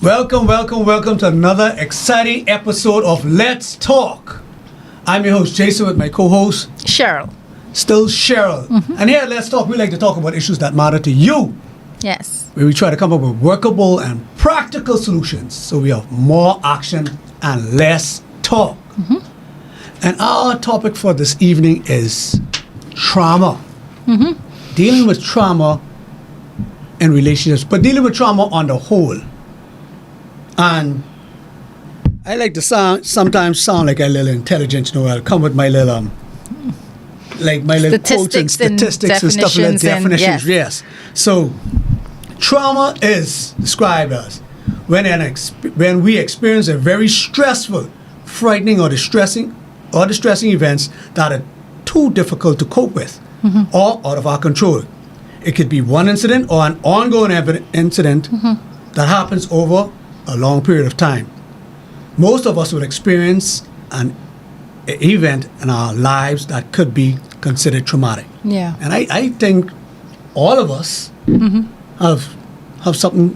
Welcome, welcome, welcome to another exciting episode of Let's Talk. I'm your host, Jason, with my co-host, Cheryl. still Cheryl. And here at Let's Talk, we like to talk about issues that matter to you, Yes. where we try to come up with workable and practical solutions so we have more action and less talk. And our topic for this evening is trauma. Dealing with trauma in relationships, but dealing with trauma on the whole. And I like to sometimes sound like a little intelligent, I'll come with my little, like my little quotes and statistics and stuff like that, definitions, yes. So, trauma is described as when we experience a very stressful, frightening, or distressing events that are too difficult to cope with or out of our control. It could be one incident or an ongoing incident that happens over a long period of time. Most of us would experience an event in our lives that could be considered traumatic. Yeah. And I think all of us have something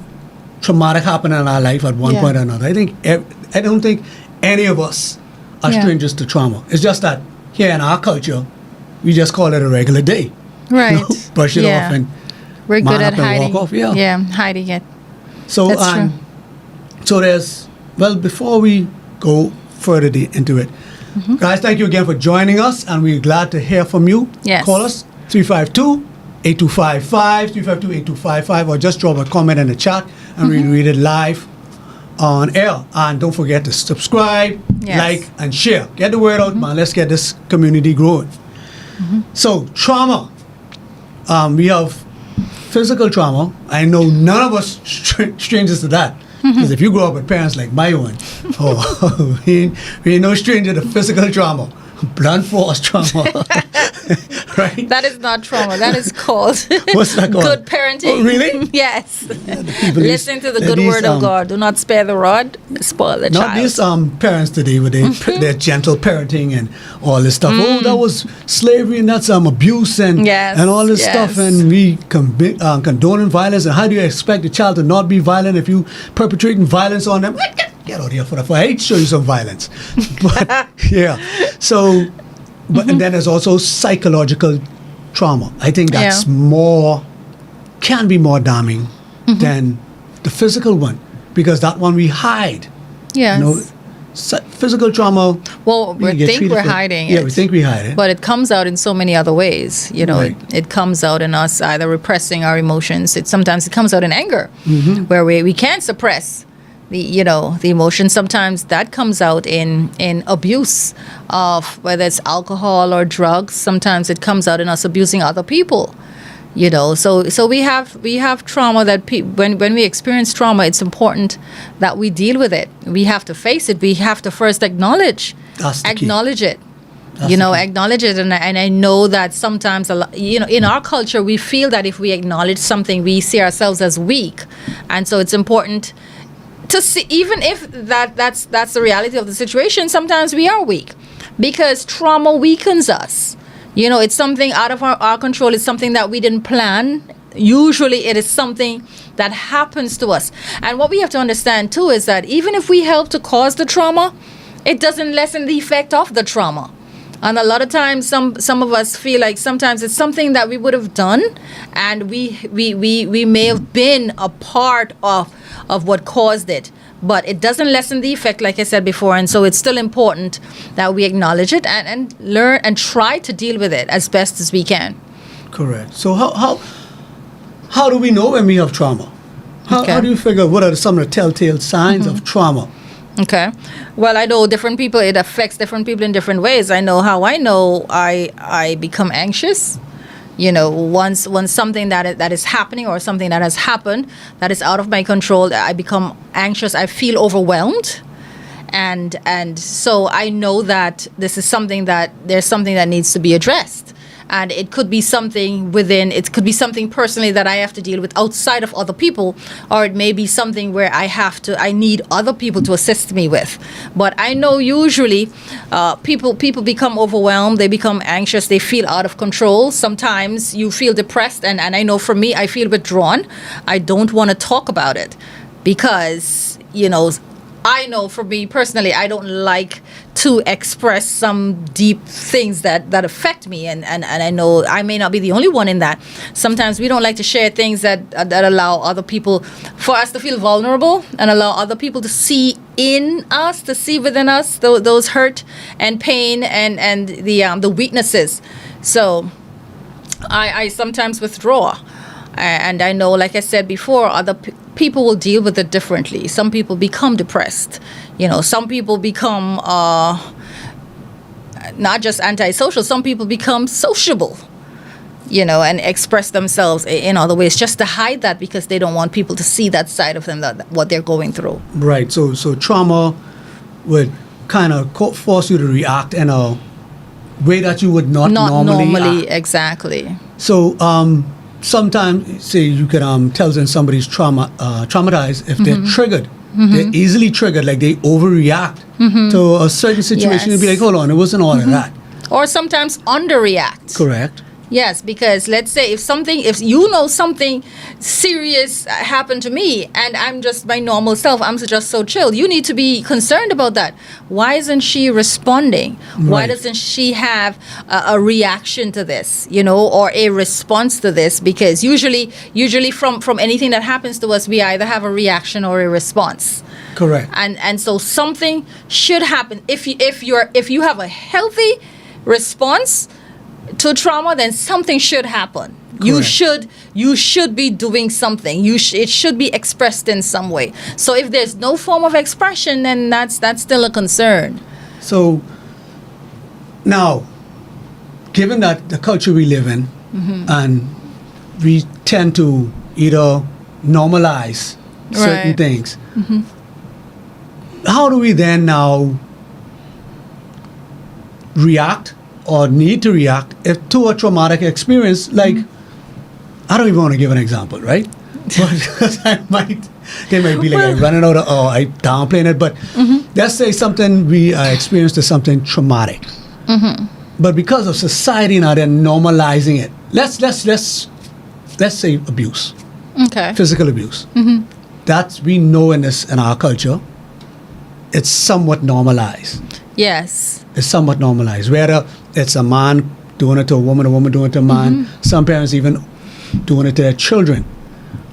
traumatic happen in our life at one point or another. I don't think any of us are strangers to trauma. It's just that here in our culture, we just call it a regular day. Right. Brush it off and we're man good at up and hiding. walk off, hiding it. So, That's true. So before we go further into it, guys, thank you again for joining us, and we're glad to hear from you. Yes. Call us 352-8255, 352-8255, or just drop a comment in the chat, and we'll read it live on air. And don't forget to subscribe, like, and share. Get the word out, man. Let's get this community growing. So, trauma. We have physical trauma. I know none of us strangers to that. Because if you grow up with parents like my own, we ain't no stranger to physical trauma, blunt force trauma, right? That is not trauma. That is called What's that called? good parenting. Oh, really? Yes. Listen to the good word of God. Do not spare the rod, spoil the Not child. these parents today with their gentle parenting and all this stuff. Oh, that was slavery and that's abuse and all this stuff, and we condoning violence. And how do you expect a child to not be violent if you perpetrating violence on them? Get out here for the fight. I hate to show you some violence. But so, and then there's also psychological trauma. I think that's can be more damning than the physical one, because that one we hide. Yes. Physical trauma. Well, we think we're hiding it. Yeah, we think we hide it. But it comes out in so many other ways. Right. It comes out in us either repressing our emotions. Sometimes it comes out in anger, where we can't suppress the emotion. Sometimes that comes out in abuse of whether it's alcohol or drugs. Sometimes it comes out in us abusing other people. So we have trauma that when we experience trauma, it's important that we deal with it. We have to face it. We have to first acknowledge it. Acknowledge it. And I know that sometimes, in our culture, we feel that if we acknowledge something, we see ourselves as weak. And so it's important to see, even if that's the reality of the situation, sometimes we are weak because trauma weakens us. It's something out of our control. It's something that we didn't plan. Usually it is something that happens to us. And what we have to understand too is that even if we help to cause the trauma, it doesn't lessen the effect of the trauma. And a lot of times some of us feel like sometimes it's something that we would have done, and we may have been a part of what caused it. But it doesn't lessen the effect, like I said before, and so it's still important that we acknowledge it and learn and try to deal with it as best as we can. Correct. So how do we know when we have trauma? How do you figure what are some of the telltale signs of trauma? Okay. Well, I know different people, it affects different people in different ways. I know how I become anxious. Once something that is happening or something that has happened that is out of my control, I become anxious. I feel overwhelmed, and so I know that there's something that needs to be addressed. And it could be something personally that I have to deal with outside of other people, or it may be something where I need other people to assist me with. But I know usually people become overwhelmed, they become anxious, they feel out of control. Sometimes you feel depressed, and I know for me, I feel withdrawn. I don't want to talk about it because I know for me personally, I don't like to express some deep things that affect me, and I know I may not be the only one in that. Sometimes we don't like to share things that allow other people, for us to feel vulnerable, and allow other people to see in us, to see within us those hurt and pain and the weaknesses. So I sometimes withdraw. And I know, like I said before, other people will deal with it differently. Some people become depressed. Some people become not just antisocial. Some people become sociable, and express themselves in other ways just to hide that, because they don't want people to see that side of them, what they're going through. Right. So trauma would kind of force you to react in a way that you would not normally act. Exactly. So sometimes, say you can tell when somebody's traumatized if they're triggered. They're easily triggered, like they overreact to a certain situation. You'd be like, hold on, it wasn't all of that. Or sometimes underreact. Correct. Yes, because let's say if something serious happened to me and I'm just my normal self, I'm just so chill, you need to be concerned about that. Why isn't she responding? Right. Why doesn't she have a reaction to this, or a response to this? Because usually from anything that happens to us, we either have a reaction or a response. Correct. And so something should happen. If you have a healthy response to trauma, then something should happen. Correct. You should be doing something. It should be expressed in some way. So if there's no form of expression, then that's still a concern. So now, given that the culture we live in, and we tend to either normalize certain Right. things, how do we then now react or need to react to a traumatic experience? Like, I don't even want to give an example, right? Because they might be like, I'm running out of, I downplaying it, but let's say something we experienced is something traumatic. But because of society now, they're normalizing it. Let's say abuse, Okay. physical abuse. That we know in our culture, it's somewhat normalized. Yes. It's somewhat normalized. Whether it's a man doing it to a woman doing it to a man, some parents even doing it to their children.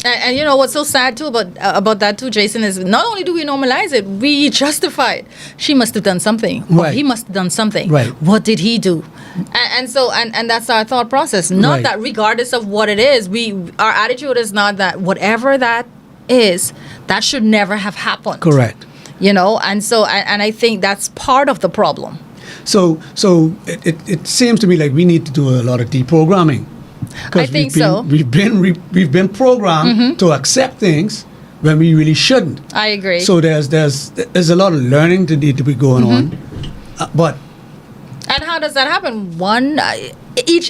And what's so sad too about that too, Jason, is not only do we normalize it, we justify it. She must have done something. Or Right. he must have done something. Right. What did he do? And that's our thought process. Not Right. that regardless of what it is, our attitude is not that whatever that is, that should never have happened. Correct. And I think that's part of the problem. So it seems to me like we need to do a lot of deprogramming. 'Cause I think so. We've been programmed to accept things when we really shouldn't. I agree. So there's a lot of learning to need to be going on, but And how does that happen?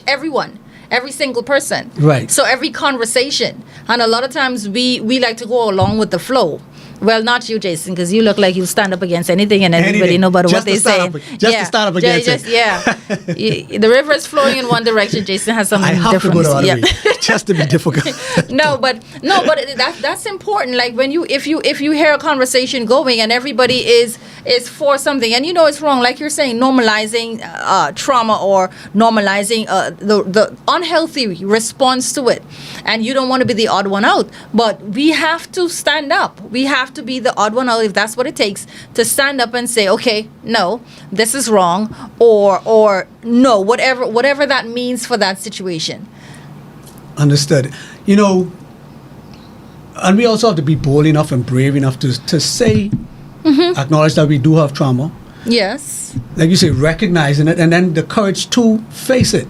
Everyone, every single person. Right. So every conversation. And a lot of times we like to go along with the flow. Well, not you, Jason, because you look like you stand up against anything and everybody, Anything. no matter Just what they to stand say. up- just to stand up against it. The river is flowing in one direction. Jason has something I have different. to go the other Yeah. way just to be difficult. But that's important. Like if you hear a conversation going and everybody is for something, and it's wrong, like you're saying, normalizing trauma or normalizing the unhealthy response to it, and you don't want to be the odd one out. But we have to stand up. We have to be the odd one out if that's what it takes to stand up and say, okay, no, this is wrong, or no, whatever that means for that situation. Understood. And we also have to be bold enough and brave enough to say, acknowledge that we do have trauma. Yes. Like you say, recognizing it, and then the courage to face it.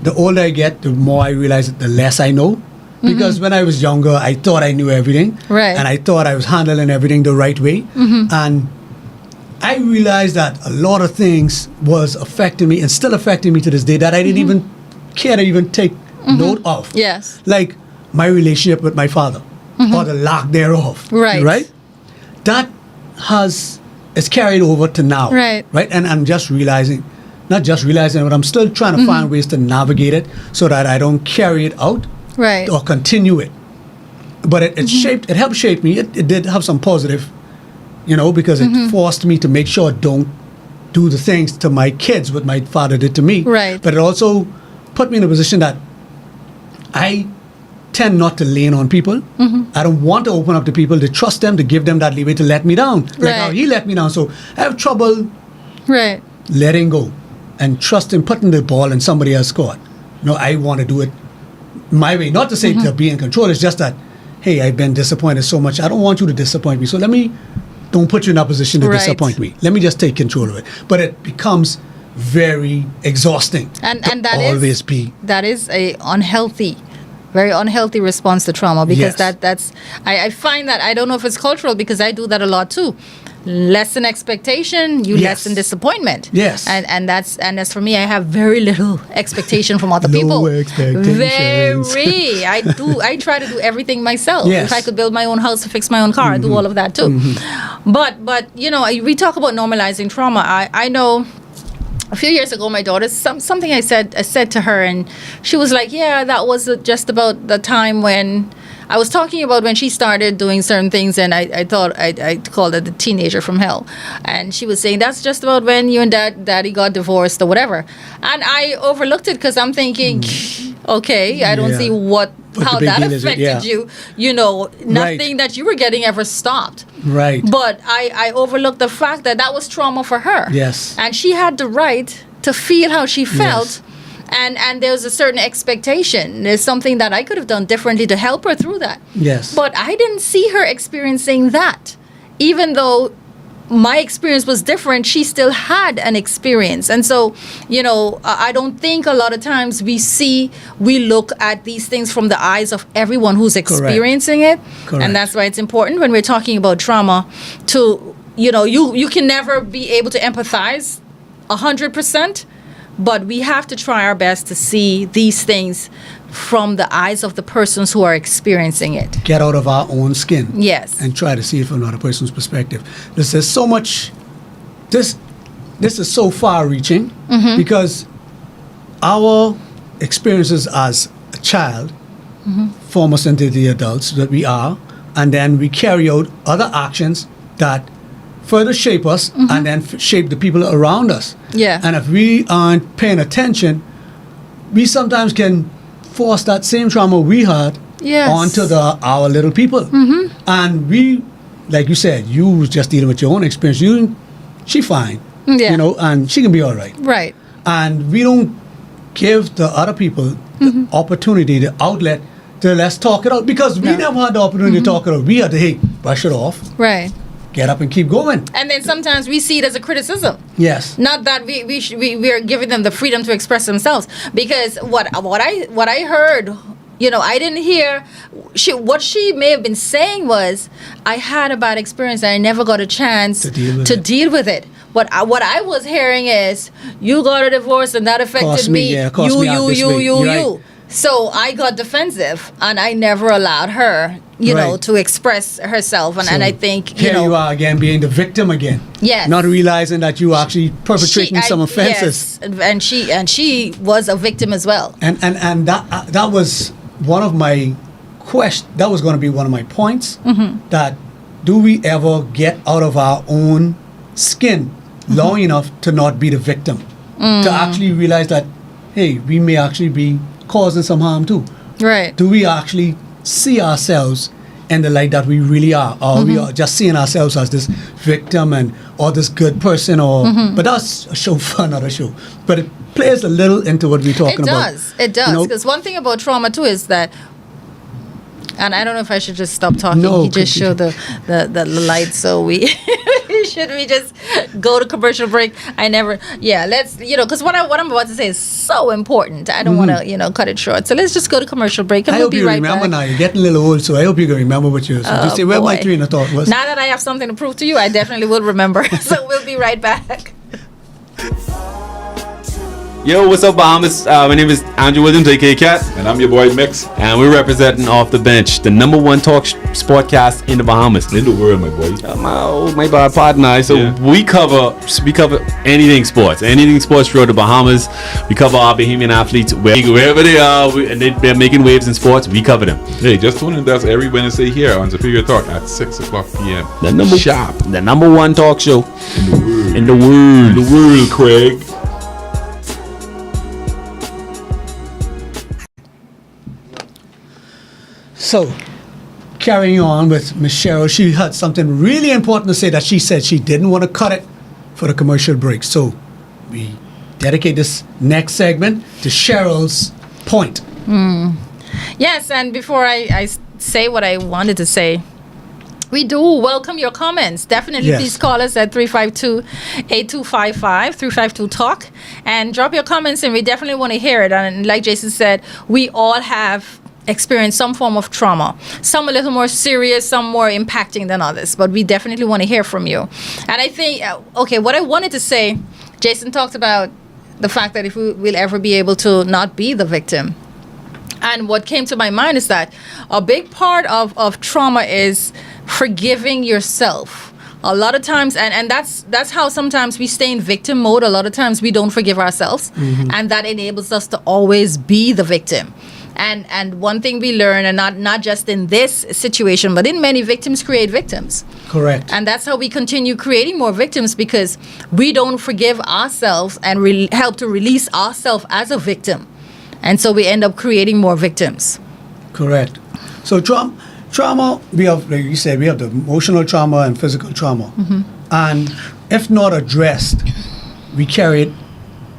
The older I get, the more I realize that the less I know. Because when I was younger, I thought I knew everything. Right. And I thought I was handling everything the right way. And I realized that a lot of things was affecting me and still affecting me to this day that I didn't even care to even take note of. Yes. Like my relationship with my father or the lack thereof. Right. Right? That it's carried over to now. Right. Right? And I'm just realizing, not just realizing, but I'm still trying to find ways to navigate it so that I don't carry it out Right. or continue it. but it shaped, it helped shape me. It did have some positive, because it forced me to make sure I don't do the things to my kids what my father did to me. Right. But it also put me in a position that I tend not to lean on people. I don't want to open up to people, to trust them, to give them that leeway to let me down. Like how Right. he let me down. So I have trouble Right. letting go and trusting, putting the ball in somebody else's court. I want to do it my way. Not to say to be in control. It's just that, hey, I've been disappointed so much. I don't want you to disappoint me. So don't put you in a position to Right. disappoint me. Let me just take control of it. But it becomes very exhausting. And to that is always be. that is a very unhealthy response to trauma, because Yes. that's I find that, I don't know if it's cultural, because I do that a lot too. Lessen expectation, you Yes. lessen disappointment. Yes. And as for me, I have very little expectation from other people. Low expectations. I try to do everything myself. Yes. If I could build my own house, fix my own car, I do all of that too. But we talk about normalizing trauma. I know a few years ago, my daughter, something I said to her, and she was like, yeah, that was just about the time when I was talking about when she started doing certain things, and I thought I called her the teenager from hell. And she was saying, that's just about when you and daddy got divorced or whatever. And I overlooked it because I'm thinking, okay, I don't Yeah. see What how the big that deal is, affected yeah. you. Nothing that you were getting ever stopped. Right. But I overlooked the fact that was trauma for her. Yes. And she had the right to feel how she felt. Yes. And there was a certain expectation. There's something that I could have done differently to help her through that. Yes. But I didn't see her experiencing that. Even though my experience was different, she still had an experience. And so, I don't think a lot of times we look at these things from the eyes of everyone who's experiencing it. Correct. And that's why it's important when we're talking about trauma to, you can never be able to empathize 100%, but we have to try our best to see these things from the eyes of the persons who are experiencing it. Get out of our own skin. Yes. And try to see it from another person's perspective. This is so much. This is so far-reaching because our experiences as a child form us into the adults that we are, and then we carry out other actions that further shape us and then shape the people around us. Yeah. And if we aren't paying attention, we sometimes can force that same trauma we had Yes. onto our little people. And we, like you said, you was just dealing with your own experience. She fine. Yeah. And she can be all right. Right. And we don't give the other people the opportunity, the outlet to let's talk it out, because we No. never had the opportunity to talk it out. We had to, hey, brush it off, Right. get up and keep going. And then sometimes we see it as a criticism. Yes. Not that we are giving them the freedom to express themselves, because what I heard, I didn't hear. What she may have been saying was, I had a bad experience and I never got a chance To deal with to it. deal with it. What I was hearing is, you got a divorce and that affected Cost me, me. yeah, cost me out this way. You're right. So I got defensive and I never allowed her, Right. to express herself. And I think, here you are again being the victim again. Yes. Not realizing that you actually perpetrating some offenses. Yes, and she was a victim as well. And that was one of my that was going to be one of my points, that do we ever get out of our own skin long enough to not be the victim, to actually realize that, hey, we may actually be causing some harm too. Right. Do we actually see ourselves in the light that we really are, or we are just seeing ourselves as this victim or this good person, but that's a show for another show. But it plays a little into what we're talking about. It does. Because one thing about trauma too is that, and I don't know if I should just stop talking. No, He just showed the light, so we should we just go to commercial break? Let's because what I'm about to say is so important. I don't want to cut it short. So let's just go to commercial break and I we'll hope be you right remember back. now. You're getting a little old, so I hope you can remember what you just say. Where my boy. train of thought was. Now that I have something to prove to you, I definitely will remember. So we'll be right back. Yo, what's up, Bahamas? My name is Andrew Williams, aka Cat, And I'm your boy Mix and we're representing Off the Bench, the #1 talk sportcast in the Bahamas. in the world, my boy. My bad partner. So Yeah. we cover anything sports throughout the Bahamas. We cover our Bahamian athletes wherever they are, and they're making waves in sports. We cover them. Hey, just tune in to us every Wednesday here on Superior Talk at 6 o'clock p.m. Sharp. The #1 talk show In the world. in the world. Craig. So, carrying on with Miss Cheryl, she had something really important to say that she said she didn't want to cut it for the commercial break. So, we dedicate this next segment to Cheryl's point. Yes, and before I say what I wanted to say, we do welcome your comments. Definitely, Yes. please call us at 352-8255, 352-TALK, and drop your comments, and we definitely want to hear it. And like Jason said, we all have experienced some form of trauma. Some a little more serious, some more impacting than others, but we definitely want to hear from you. And I think, what I wanted to say, Jason talked about the fact that if we will ever be able to not be the victim. And what came to my mind is that a big part of trauma is forgiving yourself. A lot of times, and that's how sometimes we stay in victim mode. A lot of times we don't forgive ourselves, and that enables us to always be the victim. And one thing we learn, and not just in this situation, but in many, victims create victims. Correct. And that's how we continue creating more victims, because we don't forgive ourselves and help to release ourselves as a victim. And so we end up creating more victims. Correct. So trauma, we have, like you said, we have the emotional trauma and physical trauma. And if not addressed, we carry it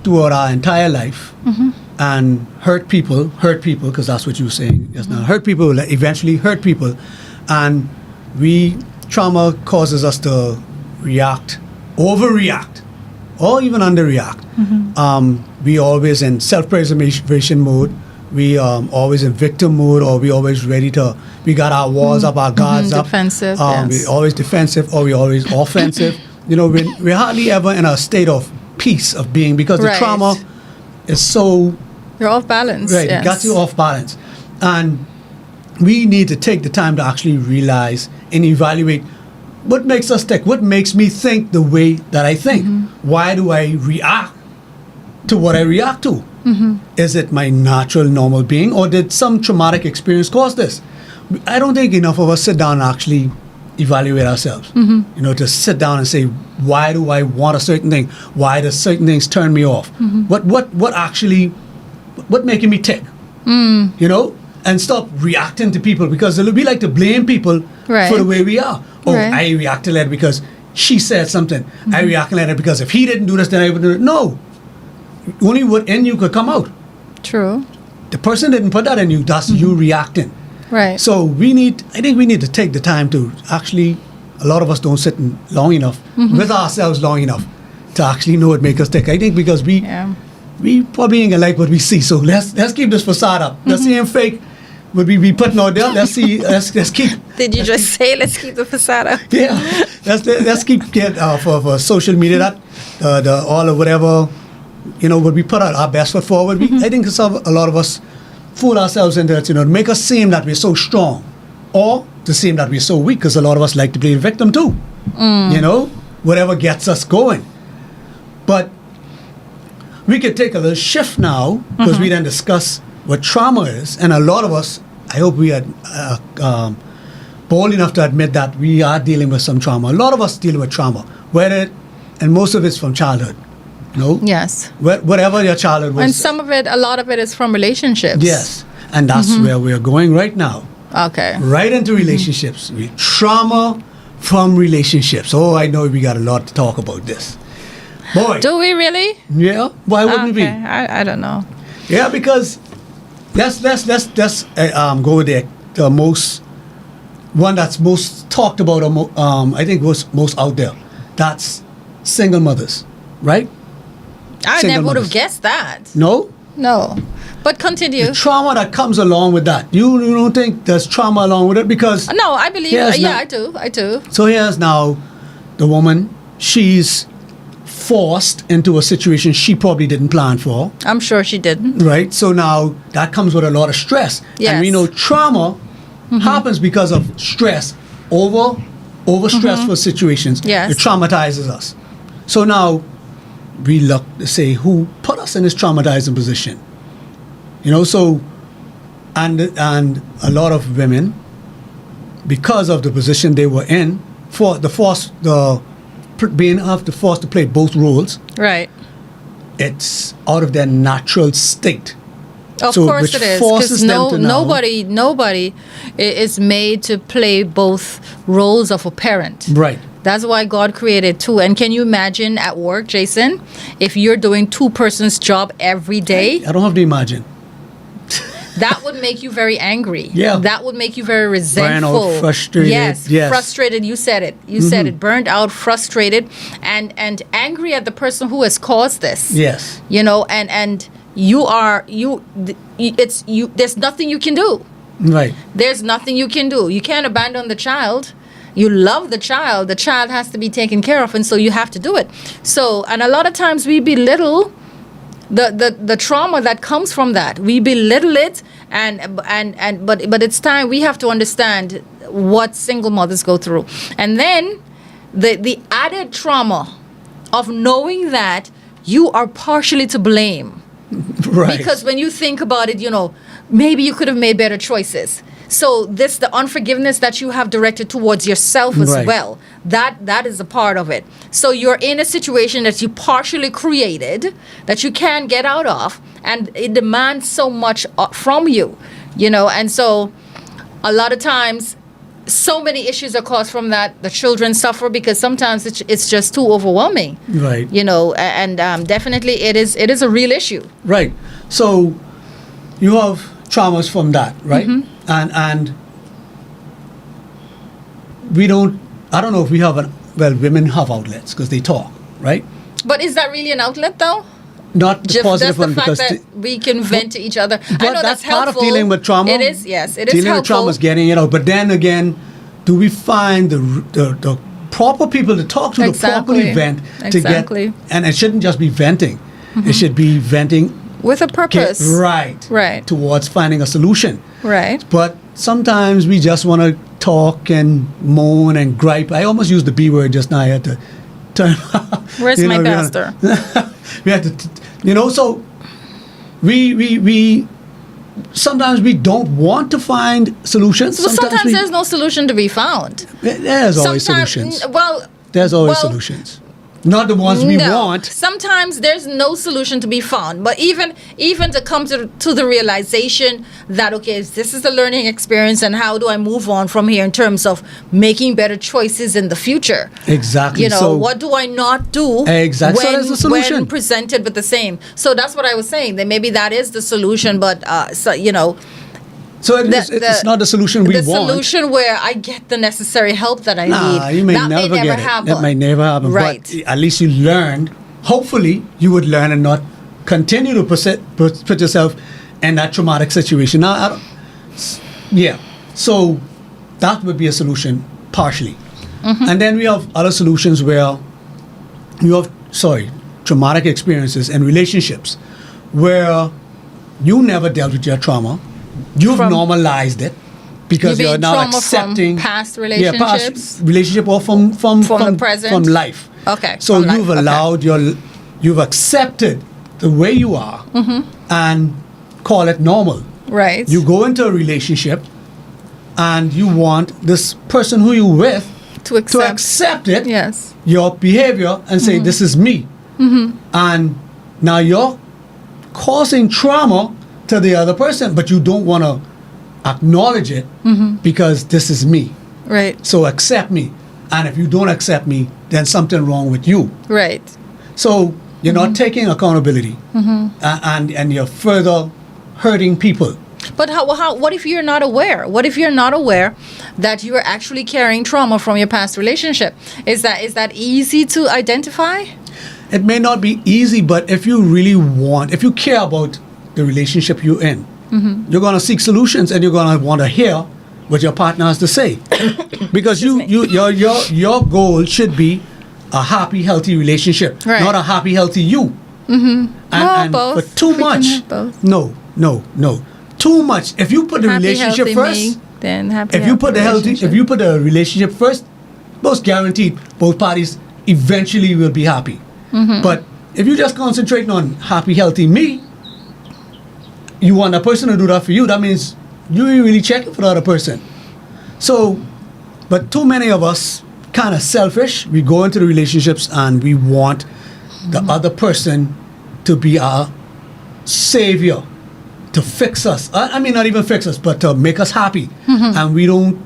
throughout our entire life and hurt people, because that's what you were saying just now. Hurt people will eventually hurt people. And trauma causes us to overreact, or even underreact. We always in self-preservation mode. We always in victim mode, or we always we got our walls up, our guards up. Defensive, We yes. always defensive, or we always offensive. We're hardly ever in a state of peace of being, because the Right. trauma is so You're off balance. right. Yes. It got you off balance, and we need to take the time to actually realize and evaluate what makes us tick. What makes me think the way that I think? Why do I react to what I react to? Is it my natural, normal being, or did some traumatic experience cause this? I don't think enough of us sit down and actually evaluate ourselves. To sit down and say, why do I want a certain thing? Why do certain things turn me off? What making me tick? And stop reacting to people, because we like to blame people Right. for the way we are. Oh, Right. I reacted like that because she said something. I reacted like that because if he didn't do this, then I would do it. No. Only what in you could come out. True. The person didn't put that in you. That's you reacting. Right. So I think we need to take the time to actually, a lot of us don't sit long enough with ourselves long enough to actually know what makes us tick. I think because we probably ain't gonna like what we see. So let's keep this facade up. Let's see him fake what we be putting out there. Let's see. Let's keep. Did you just say, let's keep the facade up? Yeah. Let's keep for social media that the all of whatever what we put out our best foot forward. I think a lot of us fool ourselves into it, to make us seem that we're so strong, or to seem that we're so weak, because a lot of us like to play the victim too. Whatever gets us going. But we could take a little shift now, because we then discuss what trauma is, and a lot of us, I hope we are bold enough to admit that we are dealing with some trauma. A lot of us dealing with trauma, and most of it's from childhood. Yes. Whatever your childhood was. And a lot of it is from relationships. Yes, and that's where we're going right now. Okay. Right into relationships. Trauma from relationships. Oh, I know we got a lot to talk about this. Boy. Do we really? Yeah. Why wouldn't it be? I don't know. Yeah, because let's go with the most one that's most talked about. I think was most out there. That's single mothers, right? I Single never would have mothers. guessed that. No. No. But continue. The trauma that comes along with that. You don't think there's trauma along with it? Because No, I believe. Yes, Yeah, no. I do. so here's now the woman. She's forced into a situation she probably didn't plan for, I'm sure she didn't. right? So now that comes with a lot of stress. And we Yes. know trauma happens because of stress, over stressful situations. Yes. It traumatizes us. So now we look to say who put us in this traumatizing position. You know, so and a lot of women, because of the position they were in, for the force being forced to play both roles, Right. it's out of their natural state. Of So, course which it is, forces because them to now- nobody is made to play both roles of a parent. Right. That's why God created two. And can you imagine at work, Jason, if you're doing two persons' job every day? I don't have to imagine. That would make you very angry. Yeah. That would make you very Burnout, resentful. frustrated, Yes. yes. Frustrated. You said it. You said it. Burned out, frustrated, and angry at the person who has caused this. Yes. You know, and there's nothing you can do. Right. There's nothing you can do. You can't abandon the child. You love the child. The child has to be taken care of, and so you have to do it. So, and a lot of times we belittle the trauma that comes from that. We belittle it, but it's time we have to understand what single mothers go through, and then the added trauma of knowing that you are partially to blame. Right. Because when you think about it, you know, maybe you could have made better choices. So the unforgiveness that you have directed towards yourself as Right. well, that is a part of it. So you're in a situation that you partially created, that you can't get out of, and it demands so much from you, you know. And so a lot of times, so many issues are caused from that. The children suffer because sometimes it's just too overwhelming. Right. You know, and definitely it is a real issue. Right. So you have traumas from that, right? And we don't. I don't know if we have women have outlets because they talk, right? But is that really an outlet, though? Not the Just positive that's the one fact because that we can vent to each other. I but know that's that's part helpful. of dealing with trauma. It is, yes, it is dealing with helpful. trauma is getting it out. But then again, do we find the proper people to talk to, Exactly. to properly vent, Exactly. to get, and it shouldn't just be venting. It should be venting With a purpose. right Right. towards finding a solution. Right. But sometimes we just want to talk and moan and gripe. I almost used the B word just now. I had to turn. Where's you my know, pastor? we had to, so we sometimes we don't want to find solutions. So sometimes there's no solution to be found. there's always Sometimes- solutions. Well, There's always well, solutions. Not the ones we no. want. Sometimes there's no solution to be found. But even to come to the realization that, okay, this is a learning experience, and how do I move on from here in terms of making better choices in the future? Exactly. You know, So- what do I not do Exactly. So there's a solution. when presented with the same? So that's what I was saying. That maybe that is the solution, but so, you know, So it's not the solution we the want. solution where I get the necessary help that I need. You may that never may never get it. happen. That may never happen. Right. But at least you learned. Hopefully, you would learn and not continue to put yourself in that traumatic situation. Now, yeah. So that would be a solution partially. And then we have other solutions where you have traumatic experiences and relationships where you never dealt with your trauma. You've From- normalized it because You you're mean now trauma from accepting past Yeah, relationships? past relationship or from the present? from life. Okay, So from life, you've okay. allowed you've accepted the way you are Mm-hmm. and call it normal. Right. You go into a relationship and you want this person who you're with to accept. to accept it, Yes. your behavior, and say, this is me. And now you're causing trauma to the other person, but you don't want to acknowledge it because this is me. Right. So accept me. And if you don't accept me, then something wrong with you. Right. So you're not taking accountability and you're further hurting people. But what if you're not aware? What if you're not aware that you are actually carrying trauma from your past relationship? Is that easy to identify? It may not be easy, but if you really if you care about the relationship you're in, you're going to seek solutions and you're going to want to hear what your partner has to say. Because your goal should be a happy, healthy relationship, Right. not a happy, healthy you. Mm-hmm. And both. for too We can much, have both. no, too much. If you put the Happy, relationship healthy first, me, then happy, if you put the healthy, relationship. if you put the relationship first, most guaranteed both parties eventually will be happy. Mm-hmm. But if you just concentrating on happy, healthy me, you want a person to do that for you. That means you ain't really checking for the other person. So, but too many of us kind of selfish. We go into the relationships and we want the other person to be our savior, to fix us. I mean, not even fix us, but to make us happy. And we don't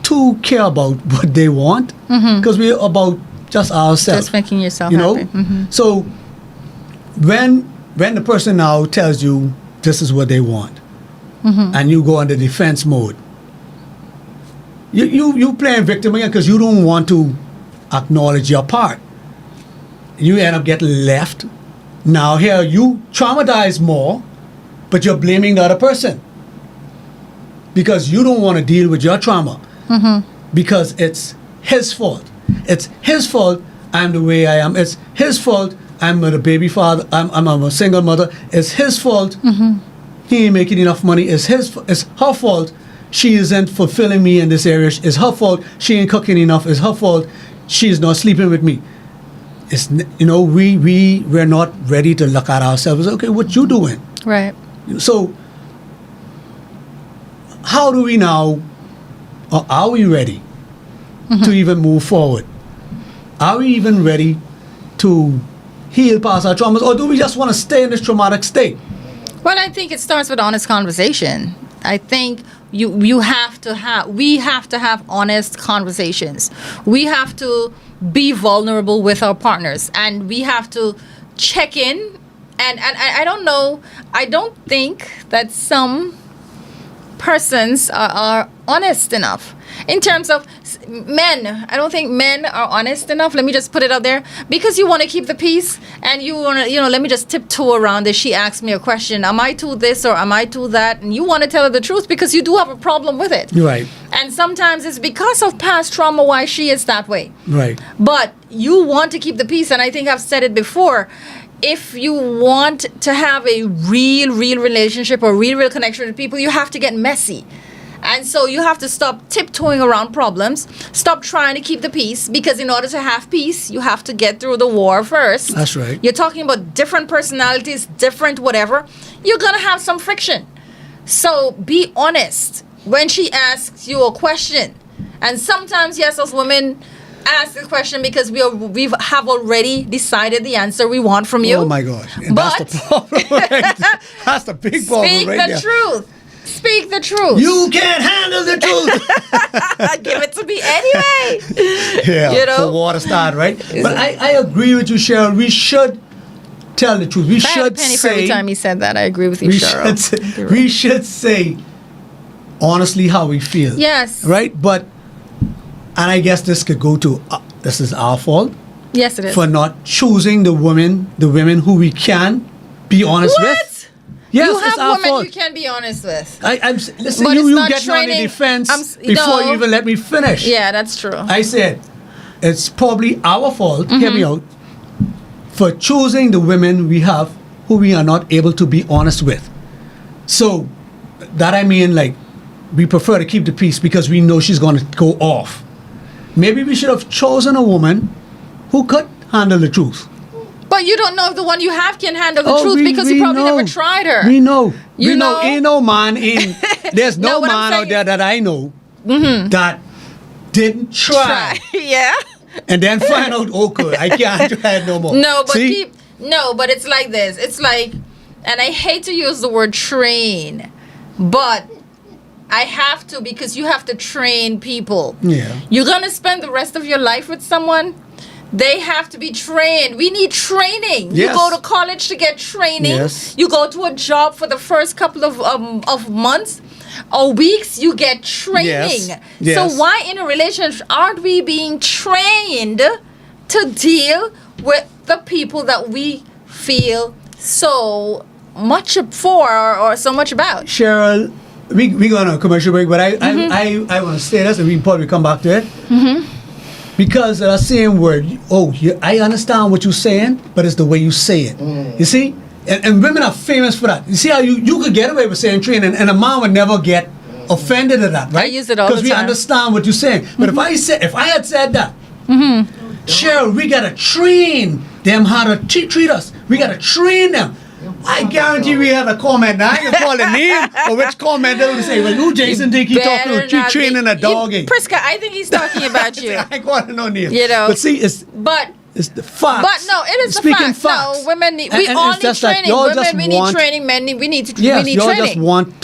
too care about what they want because we're about just ourselves. Just making yourself you know. happy. Mm-hmm. So when the person now tells you this is what they want, and you go on the defense mode, you playing victim again because you don't want to acknowledge your part. You end up getting left. Now here you traumatized more, but you're blaming the other person because you don't want to deal with your trauma because it's his fault. It's his fault I'm the way I am. It's his fault I'm a baby father. I'm a single mother. It's his fault he ain't making enough money. It's her fault she isn't fulfilling me in this area. It's her fault she ain't cooking enough. It's her fault she's not sleeping with me. It's, you know, we're not ready to look at ourselves. Okay, what you doing? Right. So how do we now, or are we ready to even move forward? Are we even ready to heal past our traumas, or do we just want to stay in this traumatic state? Well, I think it starts with honest conversation. I think we have to have honest conversations. We have to be vulnerable with our partners, and we have to check in. And I don't know. I don't think that some persons are honest enough in terms of men. I don't think men are honest enough. Let me just put it out there, because you want to keep the peace and you want to, let me just tiptoe around this. She asked me a question, am I to this or am I to that? And you want to tell her the truth because you do have a problem with it. Right. And sometimes it's because of past trauma why she is that way. Right. But you want to keep the peace, and I think I've said it before. If you want to have a real relationship or real connection with people, you have to get messy. And so you have to stop tiptoeing around problems. Stop trying to keep the peace, because in order to have peace, you have to get through the war first. That's right. You're talking about different personalities, different whatever. You're going to have some friction. So be honest when she asks you a question. And sometimes, yes, as women ask the question because we have already decided the answer we want from you. Oh my gosh. And But that's the problem right there. That's the big problem speak right the there. truth. Speak the truth. You can't handle the truth. Give it to me anyway. Yeah, You know? for water start, right? But I agree with you, Cheryl. We should tell the truth. We I had a should penny for every say, time he said that. I agree with you, we Cheryl. should say, You're we right. should say honestly how we feel. Yes. Right? But, and I guess this could go to, this is our fault Yes, it is. for not choosing the women who we can be honest What? with. Yes, you it's have our women fault. you can be honest with. Listen, But you it's not get me on the training. defense No. before you even let me finish. Yeah, that's true. I said, it's probably our fault, hear me out, for choosing the women we have who we are not able to be honest with. So, that I mean, like, we prefer to keep the peace because we know she's going to go off. Maybe we should have chosen a woman who could handle the truth. But you don't know if the one you have can handle the truth because you probably never tried her. We know. You we know. know? Ain't no man there's no, No, what I'm man out saying there that I know that didn't try. Yeah. And then find out, oh good, I can't try it no more. No, but See? but it's like this. It's like, and I hate to use the word train, but I have to, because you have to train people. Yeah. You're gonna spend the rest of your life with someone. They have to be trained. We need training. Yes. You go to college to get training. Yes. You go to a job for the first couple of months or weeks, you get training. Yes. Yes. So why in a relationship aren't we being trained to deal with the people that we feel so much for or so much about? Cheryl, we going on a commercial break, but I want to say this, and we can probably come back to it. because of that same word. I understand what you're saying, but it's the way you say it. You see? And women are famous for that. You see how you could get away with saying training, and a man would never get offended at that, right? I use it all the time. Because we understand what you're saying. But if I had said that, Cheryl, we gotta train them how to treat us. We gotta train them. I guarantee we had a comment. Now I can call a name or which comment they would say, well, who Jason think he talking to training a dog? Priska, I think he's talking about you. I got no name. You know. But see, it's the facts. But no, it is the Speaking facts. No, women need, we And all it's need just like training. y'all Women, just we need want- training. Men, we need Yes, we need y'all training. just want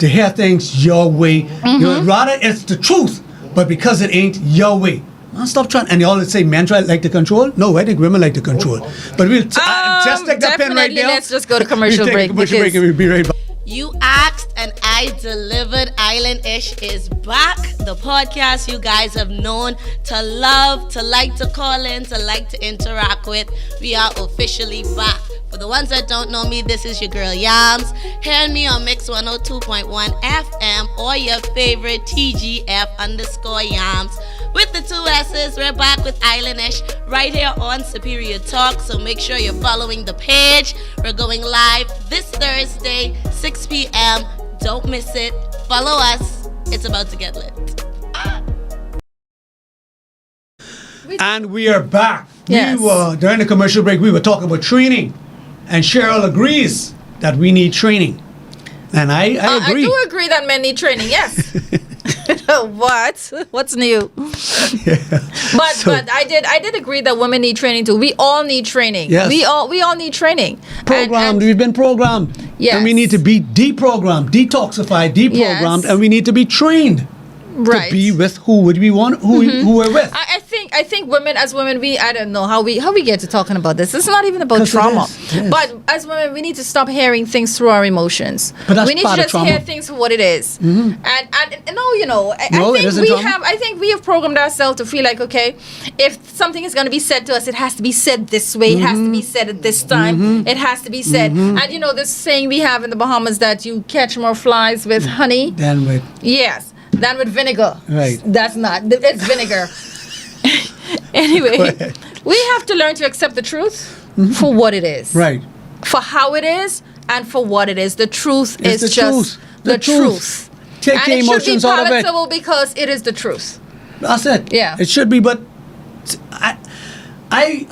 to hear things your way. You know, rather it's the truth, but because it ain't your way. Man, stop trying. And y'all say men like to control. No, I think women like to control. But we'll just take that pen right definitely, there. let's just go to commercial We'll take break. a commercial break because- and we'll be right back. You asked and I delivered. Island-ish is back. The podcast you guys have known to love, to like to call in, to like to interact with. We are officially back. For the ones that don't know me, this is your girl Yams. Hear me on Mix 102.1 FM or your favorite TGF_Yams. With the 2 S's, we're back with Island-ish right here on Superior Talk. So make sure you're following the page. We're going live this Thursday, 6 p.m. Don't miss it. Follow us. It's about to get lit. And we are back. Yes. We were, during the commercial break, we were talking about training. And Cheryl agrees that we need training. And I agree. I do agree that men need training. Yes. What? What's new? But I did agree that women need training too. We all need training. Yes. We all need training. Programmed. We've been programmed. Yes. And we need to be deprogrammed, detoxified, deprogrammed, Yes. and we need to be trained right. to be with who would we want, who we're with. I think women, as women, I don't know how we get to talking about this. It's not even about 'Cause it trauma. is, yes. But as women, we need to stop hearing things through our emotions. But that's we need part to of just trauma. hear things for what it is. And no, No, it I isn't think trauma. I think we have programmed ourselves to feel like, okay, if something is going to be said to us, it has to be said this way. It has to be said at this time. It has to be said. And this saying we have in the Bahamas that you catch more flies with honey. Then with Yes, than with vinegar. Right. That's not. It's vinegar. Anyway, we have to learn to accept the truth for what it is. right. For how it is and for what it is. The truth It's is the just truth. the The truth. truth. Take And the it should be emotions out of it. palatable because it is the truth. That's it. Yeah. It should be, but I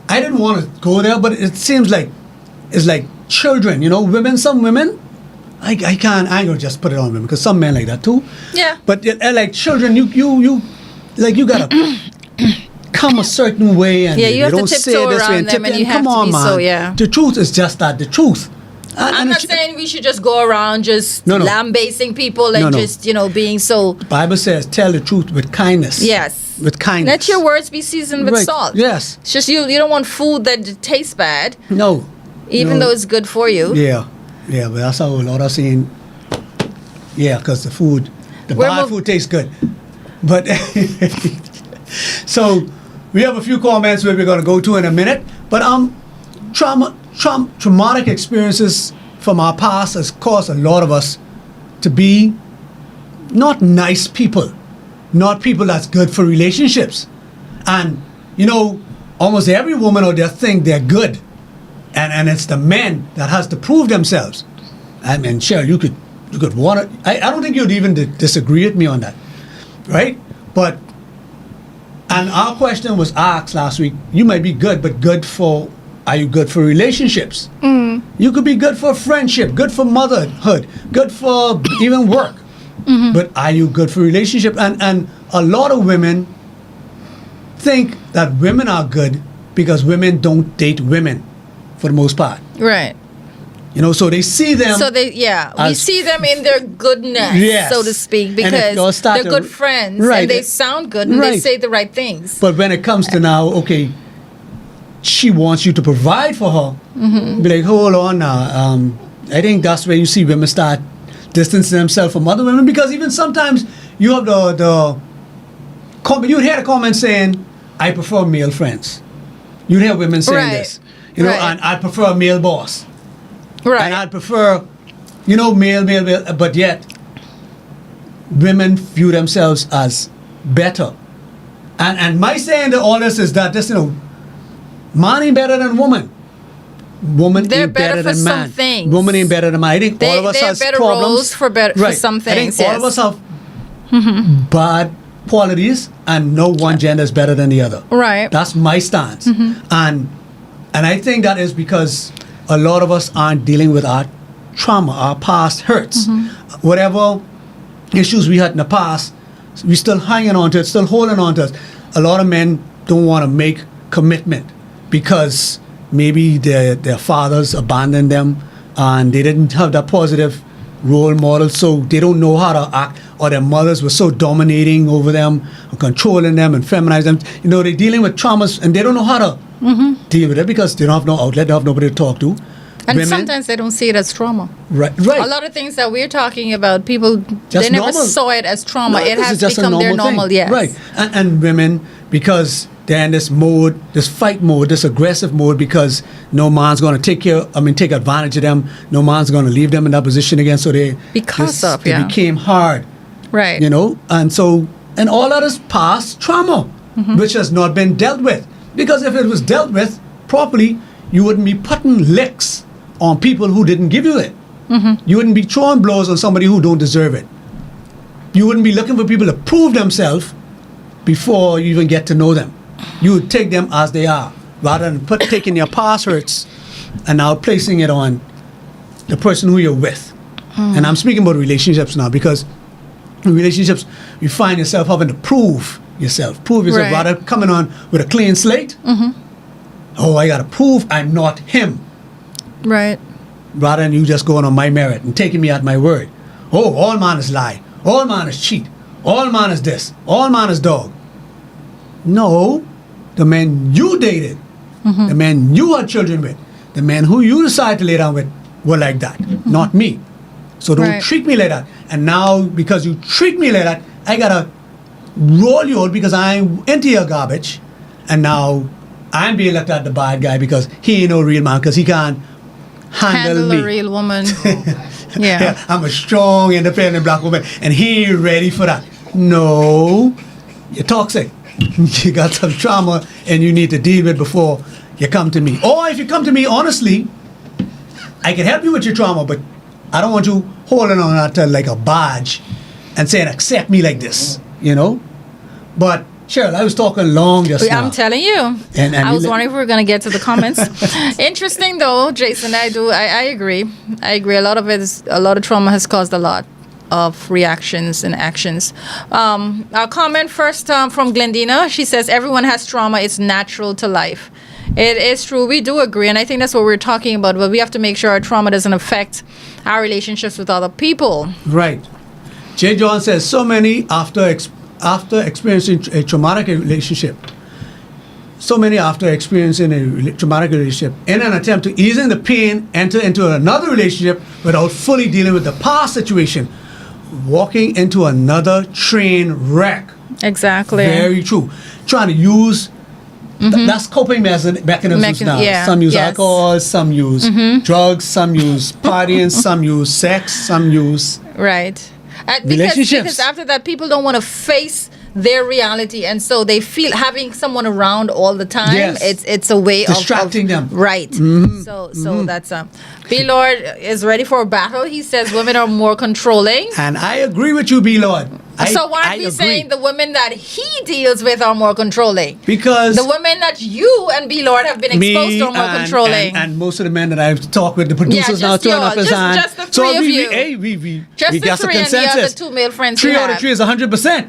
didn't want to go there, but it seems like it's like children, women, some women, I ain't gonna just put it on women because some men like that too. Yeah. But they're like children, you gotta come a certain way and Yeah, you they have to don't say tiptoe it this way around and them tip and you have come to on, be man. so, yeah. The truth is just that, the truth. I'm And not saying we should just go around just No, no. lambasting people and No, no. just, being so. Bible says, tell the truth with kindness. Yes. With kindness. Let your words be seasoned with Right. salt. Yes. It's just you don't want food that tastes bad, No. even No. though it's good for you. Yeah, but that's how a lot of saying. Yeah, because the We're bad mov- food tastes good. But so we have a few comments where we're going to go to in a minute. But traumatic experiences from our past has caused a lot of us to be not nice people, not people that's good for relationships. And almost every woman out there think they're good. And it's the men that has to prove themselves. I mean, Cheryl, you could want to. I don't think you'd even disagree with me on that, right? But and our question was asked last week. You might be good, but are you good for relationships? You could be good for friendship, good for motherhood, good for even work. But are you good for relationship? And a lot of women think that women are good because women don't date women, for the most part. Right. So they see them. So we as- see them in their goodness, Yes. so to speak, And if because y'all start they're to- good friends Right. and they sound good and they Right. say the right things. But when it comes to now, okay, she wants you to provide for her. Be like, hold on now. I think that's where you see women start distancing themselves from other women, because even sometimes you have you'd hear the comment saying, "I prefer male friends." You'd hear women saying Right. this, Right. and I prefer a male boss. Right. And I'd prefer, male, but yet women view themselves as better And my saying to all this is that this, man ain't better than woman. Woman They're ain't better better for than some man. things. Woman ain't better than man. I think all of us They has have better problems. roles for some I things. think all of us have bad qualities, and no one gender is better than the other. Right. That's my stance. And I think that is because a lot of us aren't dealing with our trauma, our past hurts. Whatever issues we had in the past, we still hanging on to it, still holding on to it. A lot of men don't want to make commitment because maybe their fathers abandoned them and they didn't have that positive role model, so they don't know how to act, or their mothers were so dominating over them and controlling them and feminizing them. They're dealing with traumas and they don't know how to deal with it because they don't have no outlet, they have nobody to talk to. And Women, sometimes they don't see it as trauma. right. A lot of things that we're talking about, people, Just they never normal. saw it as trauma. No, It this has is just a become their normal normal, thing. yes. Right. And women, because they're in this mode, this fight mode, this aggressive mode, because no man's going to take advantage of them. No man's going to leave them in that position again. So they became hard, Right. and so, and all that is past trauma, which has not been dealt with. Because if it was dealt with properly, you wouldn't be putting licks on people who didn't give you it. You wouldn't be throwing blows on somebody who don't deserve it. You wouldn't be looking for people to prove themselves before you even get to know them. You would take them as they are, rather than taking your past hurts and now placing it on the person who you're with. And I'm speaking about relationships now, because in relationships, you find yourself having to prove yourself, Right. rather coming on with a clean slate. Oh, I got to prove I'm not him, Right. rather than you just going on my merit and taking me at my word. Oh, all man is lie. All man is cheat. All man is this. All man is dog. No, the men you dated, the men you had children with, the men who you decided to lay down with were like that, not me. So don't Right. treat me like that. And now, because you treat me like that, I gotta roll you out because I'm into your garbage. And now I'm being looked at the bad guy because he ain't no real man, because he can't handle me. a real woman. Yeah. I'm a strong, independent black woman, and he ain't ready for that. No, you're toxic. You got some trauma, and you need to deal with before you come to me. Or if you come to me honestly, I can help you with your trauma, but I don't want you holding on that to like a badge and saying, accept me like this, But Cheryl, I was talking long just now. I'm telling you. And I was you- wondering if we were going to get to the comments. Interesting though, Jason. I agree. I agree. A lot of trauma has caused a lot of reactions and actions. Our comment first from Glendina. She says, everyone has trauma. It's natural to life. It is true. We do agree. And I think that's what we're talking about. But we have to make sure our trauma doesn't affect our relationships with other people. Right. Jay John says, so many after experiencing a traumatic relationship, in an attempt to ease in the pain, enter into another relationship without fully dealing with the past situation, walking into another train wreck. Exactly. Very true. Trying to use that's coping mechanisms now. yeah, Some use yes. alcohol, some use drugs, some use partying, some use sex, some use Right. Relationships. Because after that, people don't want to face their reality, and so they feel having someone around all the time. Yes. It's a way Distracting of them. Right. So that's B Lord is ready for a battle. He says women are more controlling. And I agree with you, B Lord. So why aren't we saying the women that he deals with are more controlling? Because The women that you and B Lord have been exposed to are more controlling. and most of the men that I've talked with, the producers just now throwing y'all. up his Just- hand. just the three of you. We Just the got some three and the other consensus. two male friends you 3 out of have. 3 is 100%.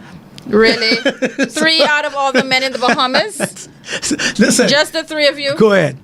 Really? 3 out of all the men in the Bahamas? Listen. Just the 3 of you? Go ahead.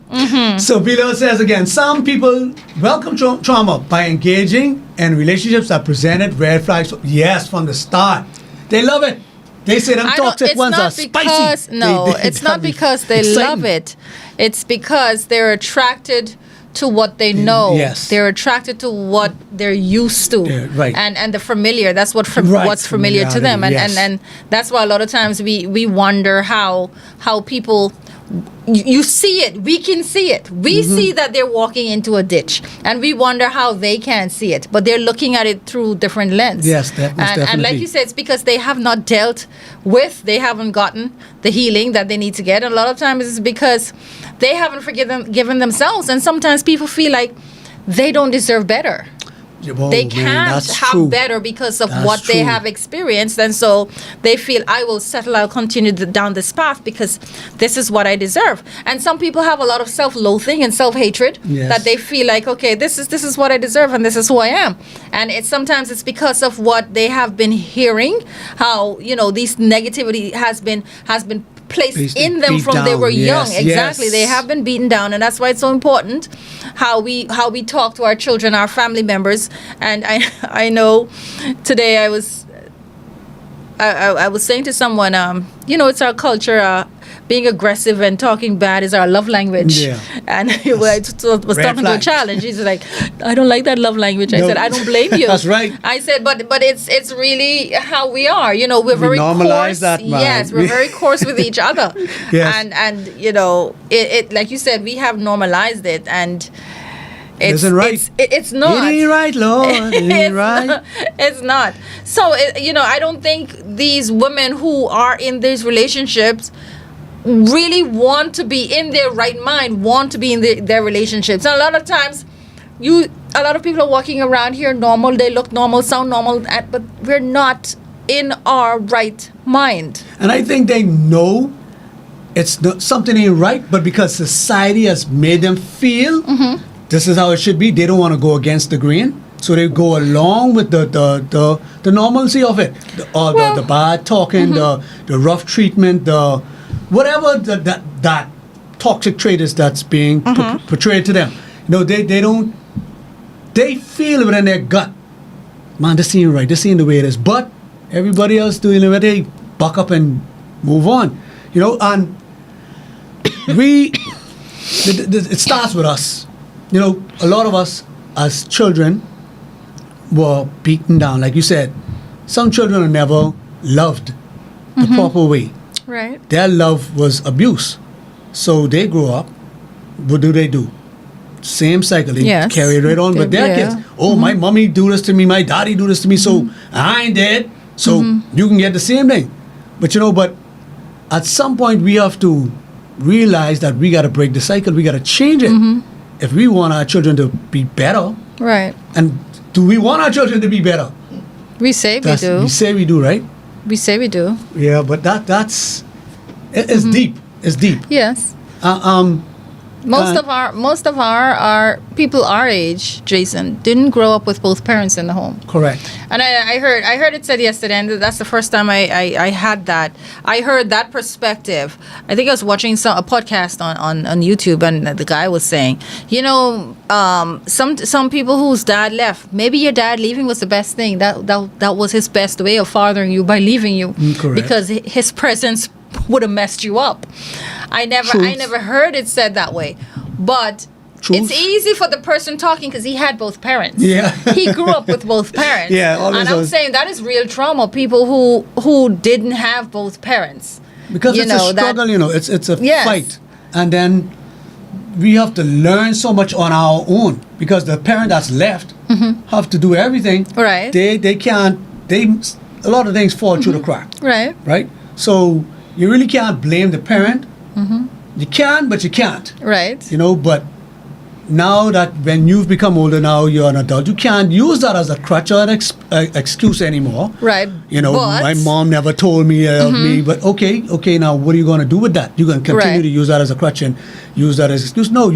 So Bilo says again, some people welcome trauma by engaging in relationships that presented red flags. Yes, from the start. They love it. They say them toxic ones are spicy. No, it's not because they love it. It's because they're attracted to what they know. Yes. They're attracted to what they're used to. Yeah, right. And the familiar. That's what's familiar to them. Familiarity, yes. And that's why a lot of times we wonder how people you see it. We can see it. We see that they're walking into a ditch, and we wonder how they can't see it. But they're looking at it through different lens. Yes, that most and like definitely. you said, it's because they have not dealt with. They haven't gotten the healing that they need to get. And a lot of times it's because they haven't given themselves. And sometimes people feel like they don't deserve better. Oh, They man, can't that's have true. better because of That's what they true. have experienced, and so they feel, I will settle, I'll continue down this path because this is what I deserve. And some people have a lot of self-loathing and self-hatred, Yes. that they feel like, okay, this is what I deserve and this is who I am. And sometimes it's because of what they have been hearing, how these negativity has been placed Placed in them beat from they down. were Yes, young. Exactly. yes. They have been beaten down, and that's why it's so important how we talk to our children, our family members. And I know today I was saying to someone, it's our culture. Being aggressive and talking bad is our love language. Yeah. And I was talking to a flag. child, and she's like, I don't like that love language. I No. said, I don't blame you. That's right. I said, but it's really how we are. We're very normalize coarse. that, man. Yes, we're very coarse with each other. Yes. And it like you said, we have normalized it, and it's Isn't right. It's not. It ain't right, Lord. It ain't It's right. not- it's not. So I don't think these women who are in these relationships really want to be in their right mind, want to be in their relationships. And a lot of times, a lot of people are walking around here normal, they look normal, sound normal, but we're not in our right mind. And I think they know it's not, something ain't right, but because society has made them feel this is how it should be, they don't want to go against the grain. So they go along with the normalcy of it, the bad talking, the rough treatment, the whatever that toxic trait is that's being portrayed to them. They feel it in their gut. Man, this ain't right. This ain't the way it is. But everybody else doing it, they buck up and move on. And it starts with us. A lot of us as children were beaten down. Like you said, some children are never loved the proper way. Right. Their love was abuse. So they grow up. What do? Same cycle. They Yes. carry it right on with their Yeah. kids. Oh, my mommy do this to me, my daddy do this to me, so I ain't dead. So you can get the same thing. But but at some point we have to realize that we got to break the cycle. We got to change it. If we want our children to be better, Right. and do we want our children to be better? We say we do. We say we do, right? We say we do. Yeah, but it's deep. It's deep. Yes. Uh, Most of our people our age, Jason, didn't grow up with both parents in the home. Correct. And I heard it said yesterday, and that's the first time I had that. I heard that perspective. I think I was watching a podcast on YouTube, and the guy was saying, some people whose dad left, maybe your dad leaving was the best thing. That was his best way of fathering you, by leaving you, Correct. because his presence would have messed you up. I Truth. never heard it said that way, but. Truth. It's easy for the person talking because he had both parents. Yeah. He grew up with both parents. Yeah, always and I'm was. saying that is real trauma. People who didn't have both parents. Because it's a struggle, it's a Yes. fight. And then we have to learn so much on our own, because the parent that's left have to do everything. Right. They can't, a lot of things fall through the crack, Right. right? So you really can't blame the parent. You can, but you can't, Right. but now that when you've become older, now you're an adult, you can't use that as a crutch or an excuse anymore. Right. But- My mom never told me of me, but okay, now what are you going to do with that? You're going to continue Right. to use that as a crutch and use that as an excuse? No,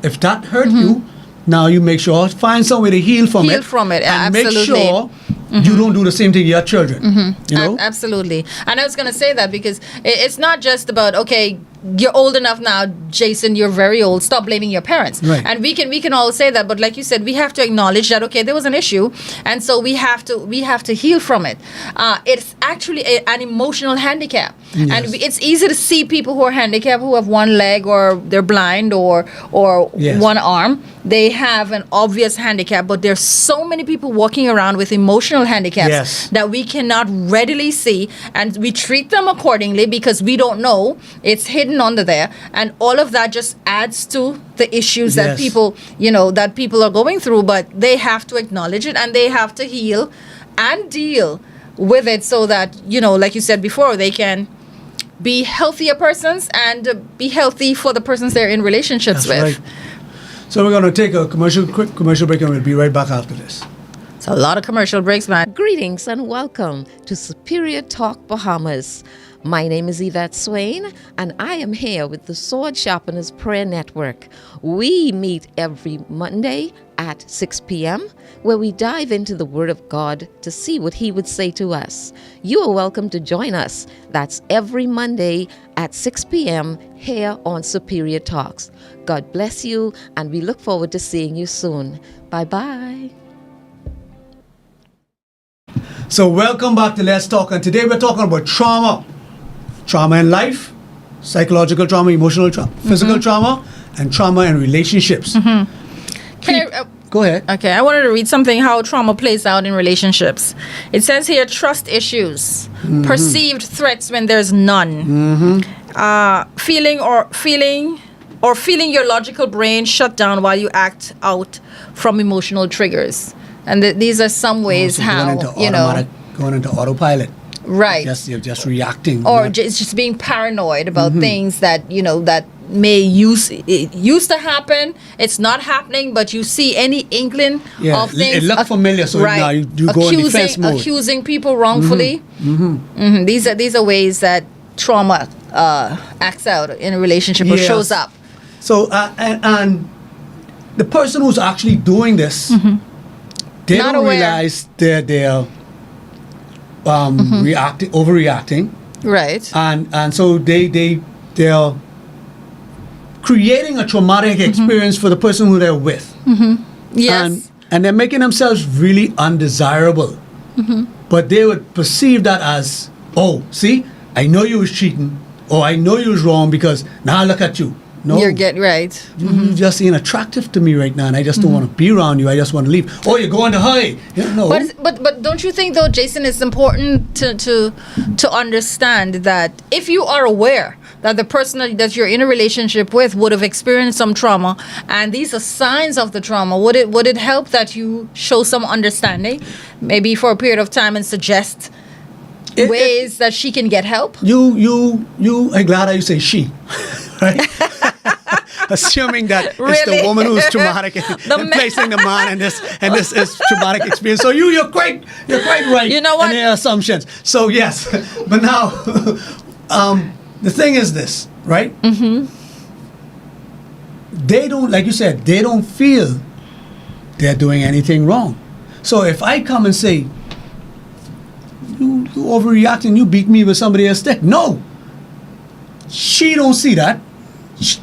if that hurt you, now you make sure, find some way to heal from Heal it. from it, and absolutely. make sure you don't do the same thing to your children. Absolutely. And I was going to say that because it's not just about, okay, you're old enough now, Jason, you're very old, stop blaming your parents. Right. And we can all say that, but like you said, we have to acknowledge that, okay, there was an issue, and so we have to heal from it. It's actually an emotional handicap. Yes. And it's easy to see people who are handicapped, who have one leg, or they're blind, or Yes. one arm. They have an obvious handicap, but there's so many people walking around with emotional handicaps Yes. that we cannot readily see, and we treat them accordingly because we don't know. It's hidden hidden under there, and all of that just adds to the issues that Yes. people, that people are going through. But they have to acknowledge it, and they have to heal and deal with it, so that, like you said before, they can be healthier persons and be healthy for the persons they're in relationships That's with. right. So we're going to take a quick commercial break, and we'll be right back after this. So a lot of commercial breaks, man. Greetings and welcome to Superior Talk Bahamas. My name is Yvette Swain, and I am here with the Sword Sharpeners Prayer Network. We meet every Monday at 6 p.m., where we dive into the Word of God to see what He would say to us. You are welcome to join us. That's every Monday at 6 p.m. here on Superior Talks. God bless you, and we look forward to seeing you soon. Bye-bye. So welcome back to Let's Talk, and today we're talking about trauma. Trauma in life, psychological trauma, emotional trauma, physical trauma, and trauma in relationships. Go ahead. Okay, I wanted to read something how trauma plays out in relationships. It says here, trust issues, perceived threats when there's none, feeling your logical brain shut down while you act out from emotional triggers. And these are some ways So how, going into autopilot. right. You're just reacting. Or not- just being paranoid about things that that it used to happen. It's not happening, but you see any inkling Yeah, of things. it looked familiar, so now you go in defense mode. Accusing people wrongfully. These are ways that trauma acts out in a relationship or Yes. shows up. So and the person who's actually doing this, they Not don't aware. realize they're overreacting, Right. and so they're creating a traumatic experience for the person who they're with, Yes. and they're making themselves really undesirable. But they would perceive that as, oh, see, I know you was cheating, or I know you was wrong because now look at you. No, You're getting right. you just ain't attractive to me right now, and I just don't want to be around you. I just want to leave. Oh, you're going to hurry. No. But don't you think though, Jason, it's important to understand that if you are aware that the person that you're in a relationship with would have experienced some trauma, and these are signs of the trauma, would it help that you show some understanding, maybe for a period of time, and suggest ways that she can get help? You. I'm glad you say she, right? Assuming that it's Really? the woman who's traumatic and placing the man in this is traumatic experience. So you're quite right. You know what? In your assumptions. So yes, but now, the thing is this, right? They don't, like you said, they don't feel they're doing anything wrong. So if I come and say, you overreacting, you beat me with somebody else's stick. No. She don't see that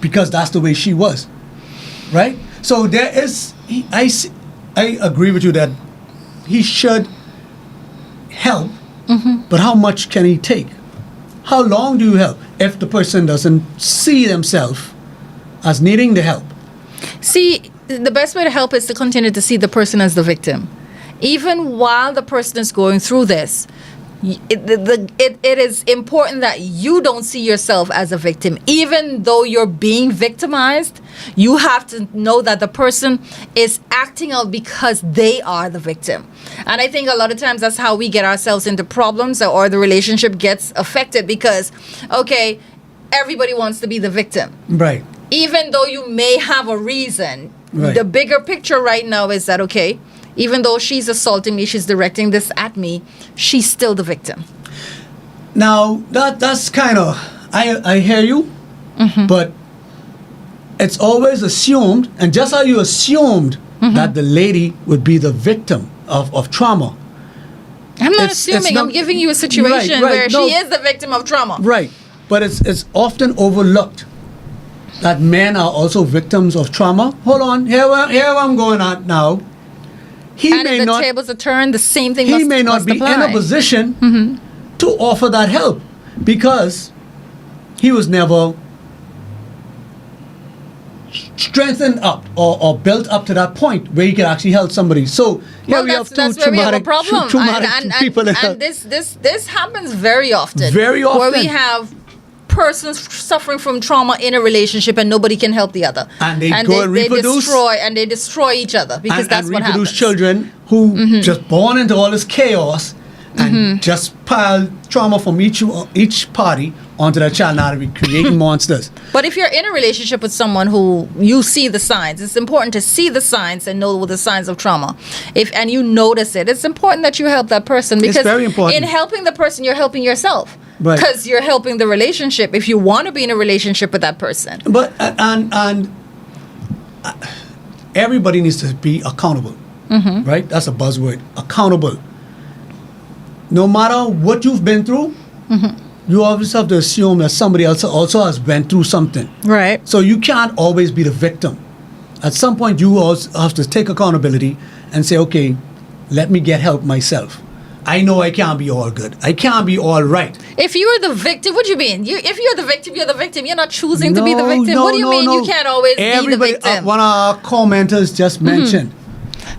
because that's the way she was. Right? So there is, I agree with you that he should help, but how much can he take? How long do you help if the person doesn't see themselves as needing the help? See, the best way to help is to continue to see the person as the victim. Even while the person is going through this, it is important that you don't see yourself as a victim. Even though you're being victimized, you have to know that the person is acting out because they are the victim. And I think a lot of times that's how we get ourselves into problems, or the relationship gets affected because, okay, everybody wants to be the victim. Right. Even though you may have a reason, Right. the bigger picture right now is that, okay, even though she's assaulting me, she's directing this at me, she's still the victim. Now that's kind of, I hear you, but it's always assumed, and just how you assumed that the lady would be the victim of trauma. I'm not It's assuming. not- I'm giving you a situation Right, where no. she is the victim of trauma. Right, but it's often overlooked that men are also victims of trauma. Hold on, here I'm going at now. He And may if the not. tables are turned, the same thing He must, may not must be apply. in a position to offer that help because he was never strengthened up or built up to that point where he could actually help somebody. So yeah, Well, we have that's two where we have a traumatic, problem. traumatic and people in and this happens very often. Very Where we often. have person's suffering from trauma in a relationship and nobody can help the other. And they go and reproduce. They destroy each other because that's and what reproduce happens. children who just born into all this chaos and just pile trauma from each party onto that child. Now they're creating monsters. But if you're in a relationship with someone who you see the signs, it's important to see the signs and know the signs of trauma. And you notice it, it's important that you help that person, because very important. in helping the person, you're helping yourself. Right. Because you're helping the relationship if you want to be in a relationship with that person. But and everybody needs to be accountable, right? That's a buzzword. Accountable. No matter what you've been through, you always have to assume that somebody else also has been through something. Right. So you can't always be the victim. At some point, you also have to take accountability and say, okay, let me get help myself. I know I can't be all good. I can't be all right. If you're the victim, what do you mean? If you're the victim, you're the victim. You're not choosing to be the victim. What do you mean you can't always be the victim? One of our commenters just mentioned,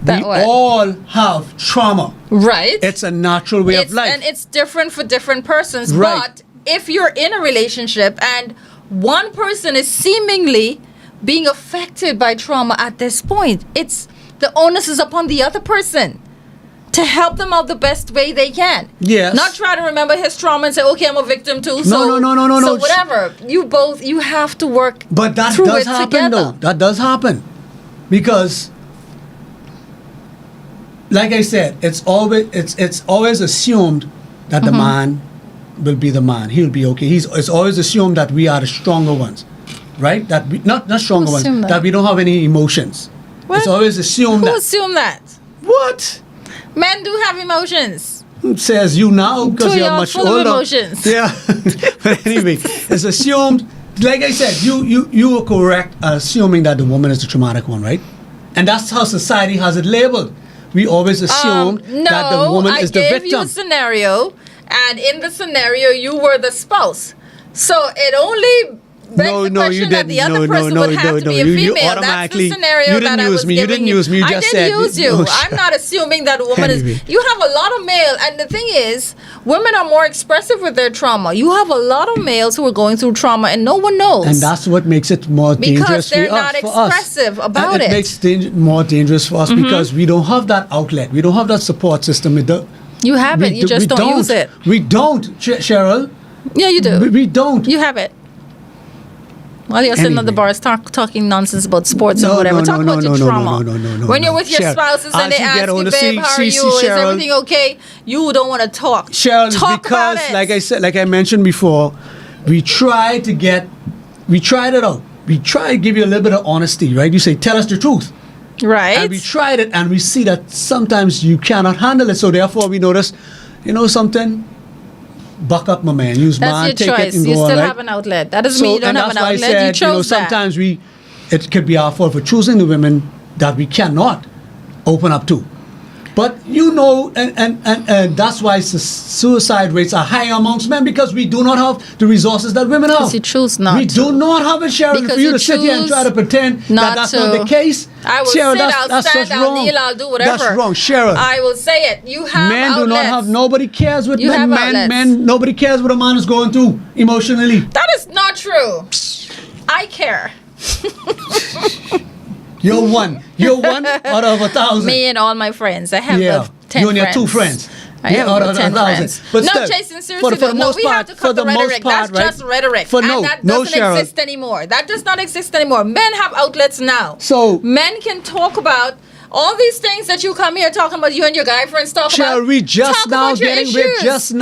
That we what? all have trauma. Right. It's a natural way of life. And it's different for different persons. Right. But if you're in a relationship and one person is seemingly being affected by trauma at this point, it's the onus is upon the other person to help them out the best way they can. Yes. Not try to remember his trauma and say, okay, I'm a victim too. So No. whatever. You have to work But that through does it happen, together. though. That does happen. Because, like I said, it's always assumed that the man will be the man. He'll be okay. It's always assumed that we are the stronger ones, right? That we not stronger ones. assumed that? That we don't have any emotions. What? It's always assumed Who that. assumed that? What? Men do have emotions. Says you now because Too you're young, much full of older. emotions. Yeah. But anyway, it's assumed. Like I said, you were correct assuming that the woman is the traumatic one, right? And that's how society has it labeled. We always assumed that the woman is the I gave you a victim. scenario, and in the scenario, you were the spouse. So it only begs the question that the other person would have to be a female. You That's automatically- the scenario you didn't that I use was me. You giving didn't use me. You just I said- didn't use you. No, I'm not assuming that a woman Anyway. is. You have a lot of male, and the thing is, women are more expressive with their trauma. You have a lot of males who are going through trauma, and no one knows. And that's what makes it more dangerous they're for us. not for us. expressive about And it. it makes more dangerous for us because we don't have that outlet. We don't have that support system. You have it. You just don't use it. We don't, Cheryl. Yeah, you do. We don't. You have it. While you're sitting at the Anyway. bars talking nonsense about sports No, and whatever, no, talk no, about no, your no, trauma. no, When you're no. with your Cheryl, spouses as and they you ask get you, older, babe, how are you? Is Cheryl, everything okay? You don't want to talk. Cheryl, talk because about it. like I mentioned before, we tried it out. We try to give you a little bit of honesty, right? You say, tell us the truth. Right. And we tried it and we see that sometimes you cannot handle it. So therefore we notice, you know something? Buck up, my man. Use That's mine, your take choice. it and you go still on, right? have an outlet. That doesn't mean you don't and have an that's why I outlet. said, you chose that. sometimes it could be our fault for choosing the women that we cannot open up to. But and that's why suicide rates are high amongst men, because we do not have the resources that women have. Because you choose not We to. do not have it, Cheryl. Because For you you to sit here and choose try to pretend that not that's to. not the case, I will Cheryl, sit, that's I'll stand, just I'll wrong. kneel, I'll do whatever. That's wrong, Cheryl. I will say it. You have Men do not outlets. have. Nobody cares what You have outlets. men. Nobody cares what a man is going through emotionally. That is not true. I care. You're one. You're one out of 1,000. Me and all my friends. I have Yeah. 10 You and your friends. 2 friends. I have out of 10 1,000. friends. But no, still, Jason, seriously, for the no, most we part, have to for cut the the most rhetoric. part, That's right? just rhetoric. For and no, that no, doesn't Cheryl. exist anymore. That does not exist anymore. Men have outlets now. So- men can talk about all these things that you come here talking about, you and your guy friends talk Cheryl, about. we're just Talk now about your getting issues.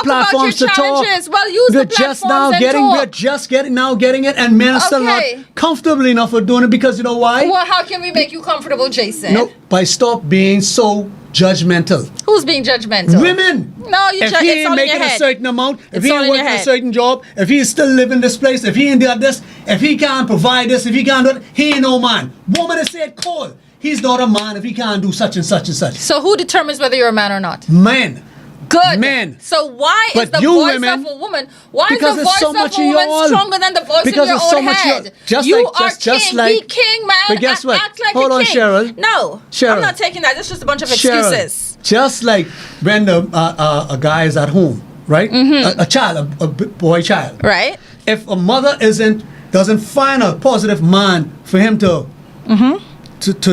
platforms about your to talk. challenges. Well, use We're the just platforms now and getting talk. we're just getting it, and men are still not Okay. comfortable enough for doing it, because you know why? Well, how can we make you comfortable, Jason? No, by stop being so judgmental. Who's being judgmental? Women. No, you If just he it's ain't all in your making a head. certain amount, if It's he all ain't in your working a head. certain job, if he still living this place, if he ain't got this, if he can't provide this, if he can't do it, he ain't no man. Woman has said, call. He's not a man if he can't do such and such and such. So who determines whether you're a man or not? Men. Good. Men. So why is But the you voice women- of a woman? Why Because is the there's voice so of much a in woman y'all. stronger than the voice Because in your there's so own much head? just you like- are just king. like- Be king, man. But guess what? Act like Hold a on, king. Cheryl. No, Cheryl. I'm not taking that. It's just a bunch of Cheryl, excuses. just like when a guy is at home, right? A child, a boy child. Right? if a mother doesn't find a positive man for him to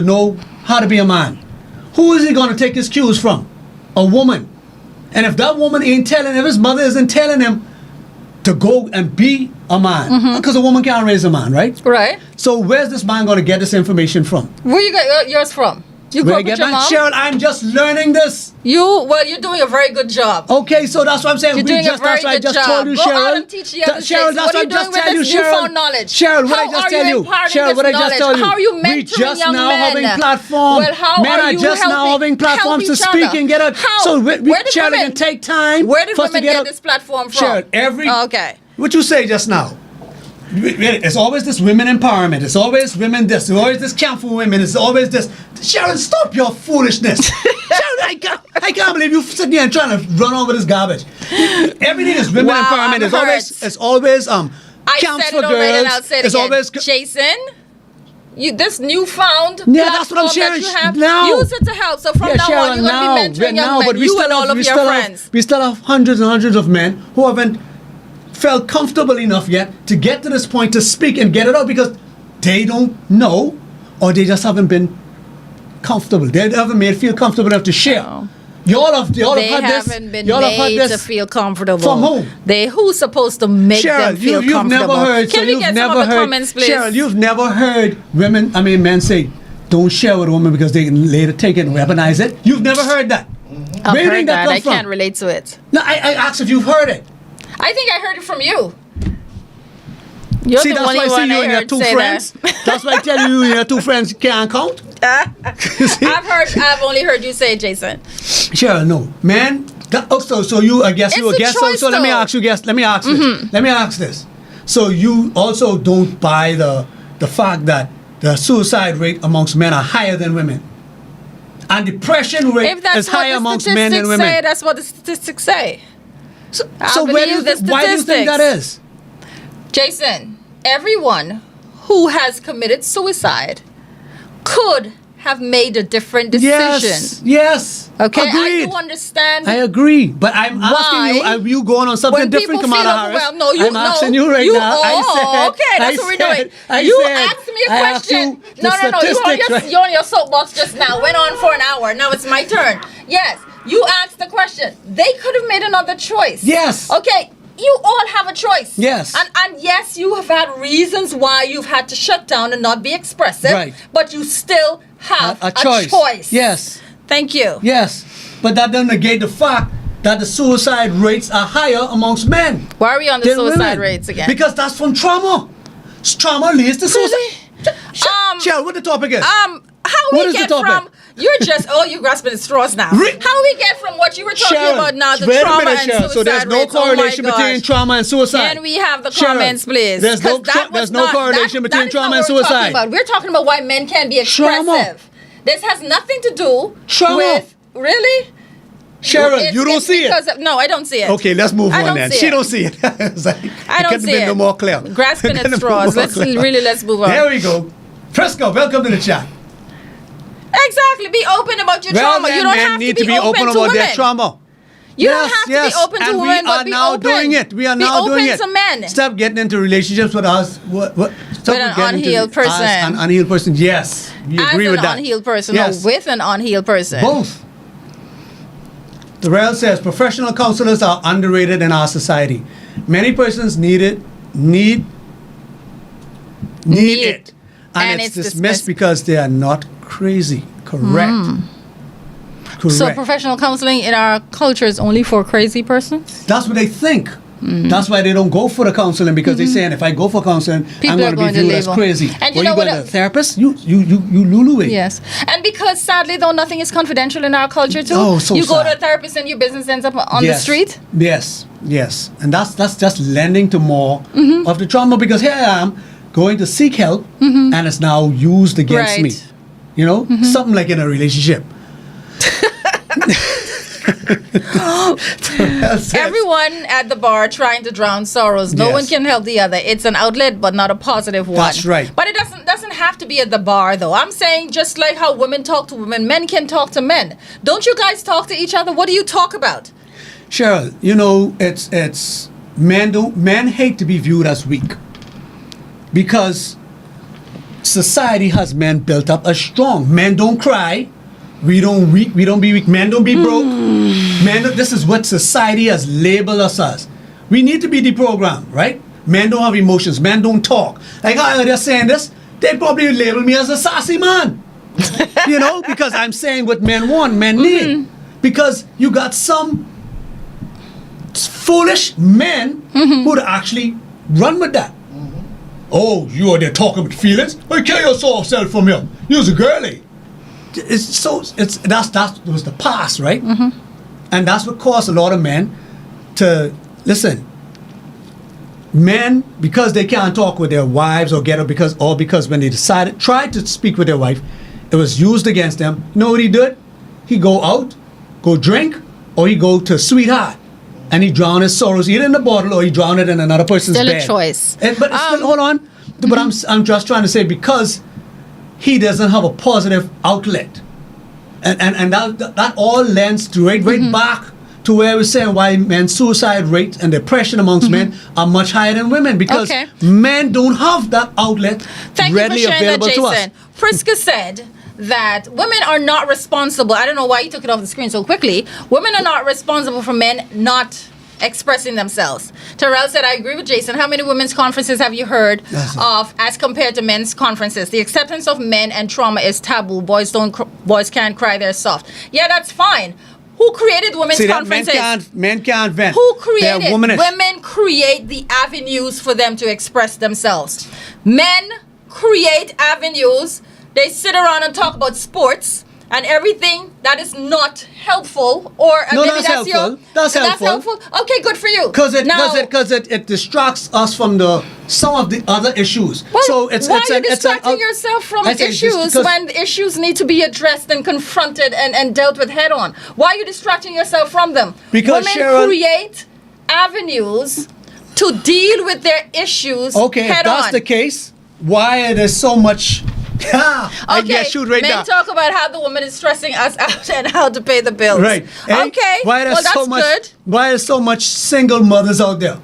know how to be a man, who is he going to take his cues from? A woman. And if that woman ain't telling, if his mother isn't telling him to go and be a man, because a woman can't raise a man, right? Right. So where's this man going to get this information from? Where you got yours from? You grew Where I up get with your mine? mom? Cheryl, I'm just learning this. You're doing a very good job. Okay, so that's what I'm saying. You're doing a very That's what I good just job. told you, Go Cheryl. out and teach the other Cheryl, kids. that's What are you I just doing with tell you, this Cheryl. newfound knowledge? Cheryl, what How I just are tell you you. imparting Cheryl, this what I just knowledge? tell you. How are you We mentoring just young now men? having platform. Well, how Men are you just now having platforms to help each speak other? and get a. How? So Where did Cheryl, women- it can take time. Where did for us to women get a- this platform from? Cheryl, Okay. What you say just now? It's always this women empowerment. It's always women this. It's always this camp for women. It's always this. Sharon, stop your foolishness. Sharon, I can't believe you sitting here and trying to run over this garbage. Everything is women Wow, empowerment. I'm It's always I camps said for it already girls. and I'll say it It's again. always Jason, this newfound Yeah, that's what I'm platform sharing that you have, now. use it to help. So from now Sharon, on, you're going to be mentoring young men, you and all of your friends. We still have hundreds and hundreds of men who haven't felt comfortable enough yet to get to this point to speak and get it out because they don't know or they just haven't been comfortable. They haven't made feel comfortable enough to share. No. Y'all have They had this. haven't been Y'all have had made this to feel comfortable. From whom? Who's supposed to make them Cheryl, feel you've comfortable? never heard. Can so we you've get never some of the heard, comments, please? Cheryl, you've never heard men say, "Don't share with a woman because they can later take it and weaponize it." You've never heard that. I've Where do you heard think that. come I from? can't relate to it. No, I asked if you've heard it. I think I heard it from you. You're See, the that's only why I one see you I and your heard two say friends. that. That's why I tell you and your two friends can't count. See? I've only heard you say it, Jason. Cheryl, no, man. So you, I guess you It's a a guess. choice, So let me though. ask you, guess. Let me ask this. Let me ask this. So you also don't buy the fact that the suicide rate amongst men are higher than women, and depression rate If that's is higher what the amongst men than statistics women. say, that's what the statistics say. So, I so where do you believe the why do you think that is? Jason, everyone who has committed suicide could have made a different decision. Yes. Okay, Agreed. I do understand. I agree, but I'm asking you, Why? are you going on something When different, people feel Kamala Harris? overwhelmed, no, you I'm asking you right you, now. Oh, okay, that's what we're doing. You asked me a question. No, you're on your soapbox just now. Went on for an hour. Now it's my turn. Yes, you asked the question. They could have made another choice. Yes. Okay. You all have a choice. Yes. And yes, you have had reasons why you've had to shut down and not be expressive. Right. But you still have a choice. Yes. Thank you. Yes. But that doesn't negate the fact that the suicide rates are higher amongst men. Why are we on the than suicide women. rates again? Because that's from trauma. Trauma leads to suicide. Really? Cheryl, what the topic is? How What we is the get topic? from you're just you're grasping at straws now. Re- How we get from what you were talking Cheryl, about now, the wait a trauma minute, and Cheryl. suicide So there's no rates. Oh my correlation between gosh. trauma and suicide. Can we have the Cheryl, comments, please? There's no 'Cause that was there's no not- correlation that between is trauma not and what we're talking suicide. about. We're talking about why men can be expressive. Trauma. This has nothing to do Trauma. with really. Cheryl, you don't It's see it. because of- no, I don't see it. Okay, let's move I on don't then. see She it. don't see it. It's like, I don't couldn't see have been it. no more clear. Grasping Couldn't at have been straws. more Let's clear. let's move on. There we go. Fresco, welcome to the chat. Exactly. Be open about your Well, trauma. then You don't men have need to be open to about women. their trauma. You don't have to be open to and women, we but are be now open. doing it. We are Be now doing open it. to men. Stop getting into relationships with us. Stop With an getting unhealed into us, person. An unhealed person. Yes, we agree As with an that. unhealed person Yes. or with an unhealed person. Both. Terrell says professional counselors are underrated in our society. Many persons need it, Need it. it. And it's dismissed because they are not crazy. Correct. Correct. So professional counseling in our culture is only for crazy persons? That's what they think. That's why they don't go for the counseling because they're saying if I go for counseling, I'm People are going to be going to viewed as label. crazy. And you Well, know you what got a else? therapist? You lulu it. Yes. And because sadly, though, nothing is confidential in our culture too. Oh, so you go to sad. a therapist and your business ends up on the Yes. street. Yes, yes. And that's just lending to more of the trauma because here I am going to seek help and it's now used against me. Right. You know? Something like in a relationship. Everyone at the bar trying to drown sorrows. No Yes. one can help the other. It's an outlet, but not a positive one. That's right. But it doesn't have to be at the bar, though. I'm saying just like how women talk to women, men can talk to men. Don't you guys talk to each other? What do you talk about? Cheryl, you know, it's men hate to be viewed as weak because society has men built up as strong. Men don't cry. We don't be weak. Men don't be broke. This is what society has labeled us as. We need to be deprogrammed, right? Men don't have emotions. Men don't talk. Like how they're saying this, they probably label me as a sassy man. You know, because I'm saying what men want, men need. Because you got some foolish men who would actually run with that. Oh, you are there talking with feelings? Why carry yourself from here? You're a girly. That was the past, right? And that's what caused a lot of men to listen. Men, because they can't talk with their wives or get her because when they tried to speak with their wife, it was used against them. You know what he did? He go out, go drink, or he go to sweetheart, and he drown his sorrows either in the bottle or he drown it in another person's Still bed. a choice. But still, hold on. But I'm just trying to say because he doesn't have a positive outlet, and that all lends to right back to where we're saying why men's suicide rate and depression amongst men are much higher than women because men don't have that outlet Thank readily you for sharing available that, to us. Jason. Priska said that women are not responsible. I don't know why you took it off the screen so quickly. Women are not responsible for men not expressing themselves. Terrell said, I agree with Jason. How many women's conferences have you heard of as compared to men's conferences? The acceptance of men and trauma is taboo. Boys can't cry, they're soft. Yeah, that's fine. Who created women's conferences? Men can't vent. Who created? They're womanish. Women create the avenues for them to express themselves. Men create avenues. They sit around and talk about sports and everything that is not helpful, or No, maybe that's helpful. That's helpful. Okay, good for you. Because it distracts us from some of the other issues. Well, So it's why it's are you an, it's distracting an, yourself from I say just issues because- when the issues need to be addressed and confronted and dealt with head on? Why are you distracting yourself from them? Because, women Sharon- create avenues to deal with their issues Okay, head if that's on. the case, why there's so much? I get shoot right men now. talk about how the woman is stressing us out and how to pay the bills. Right. Okay. Why there's well, that's so much? good. Why there's so much single mothers out there?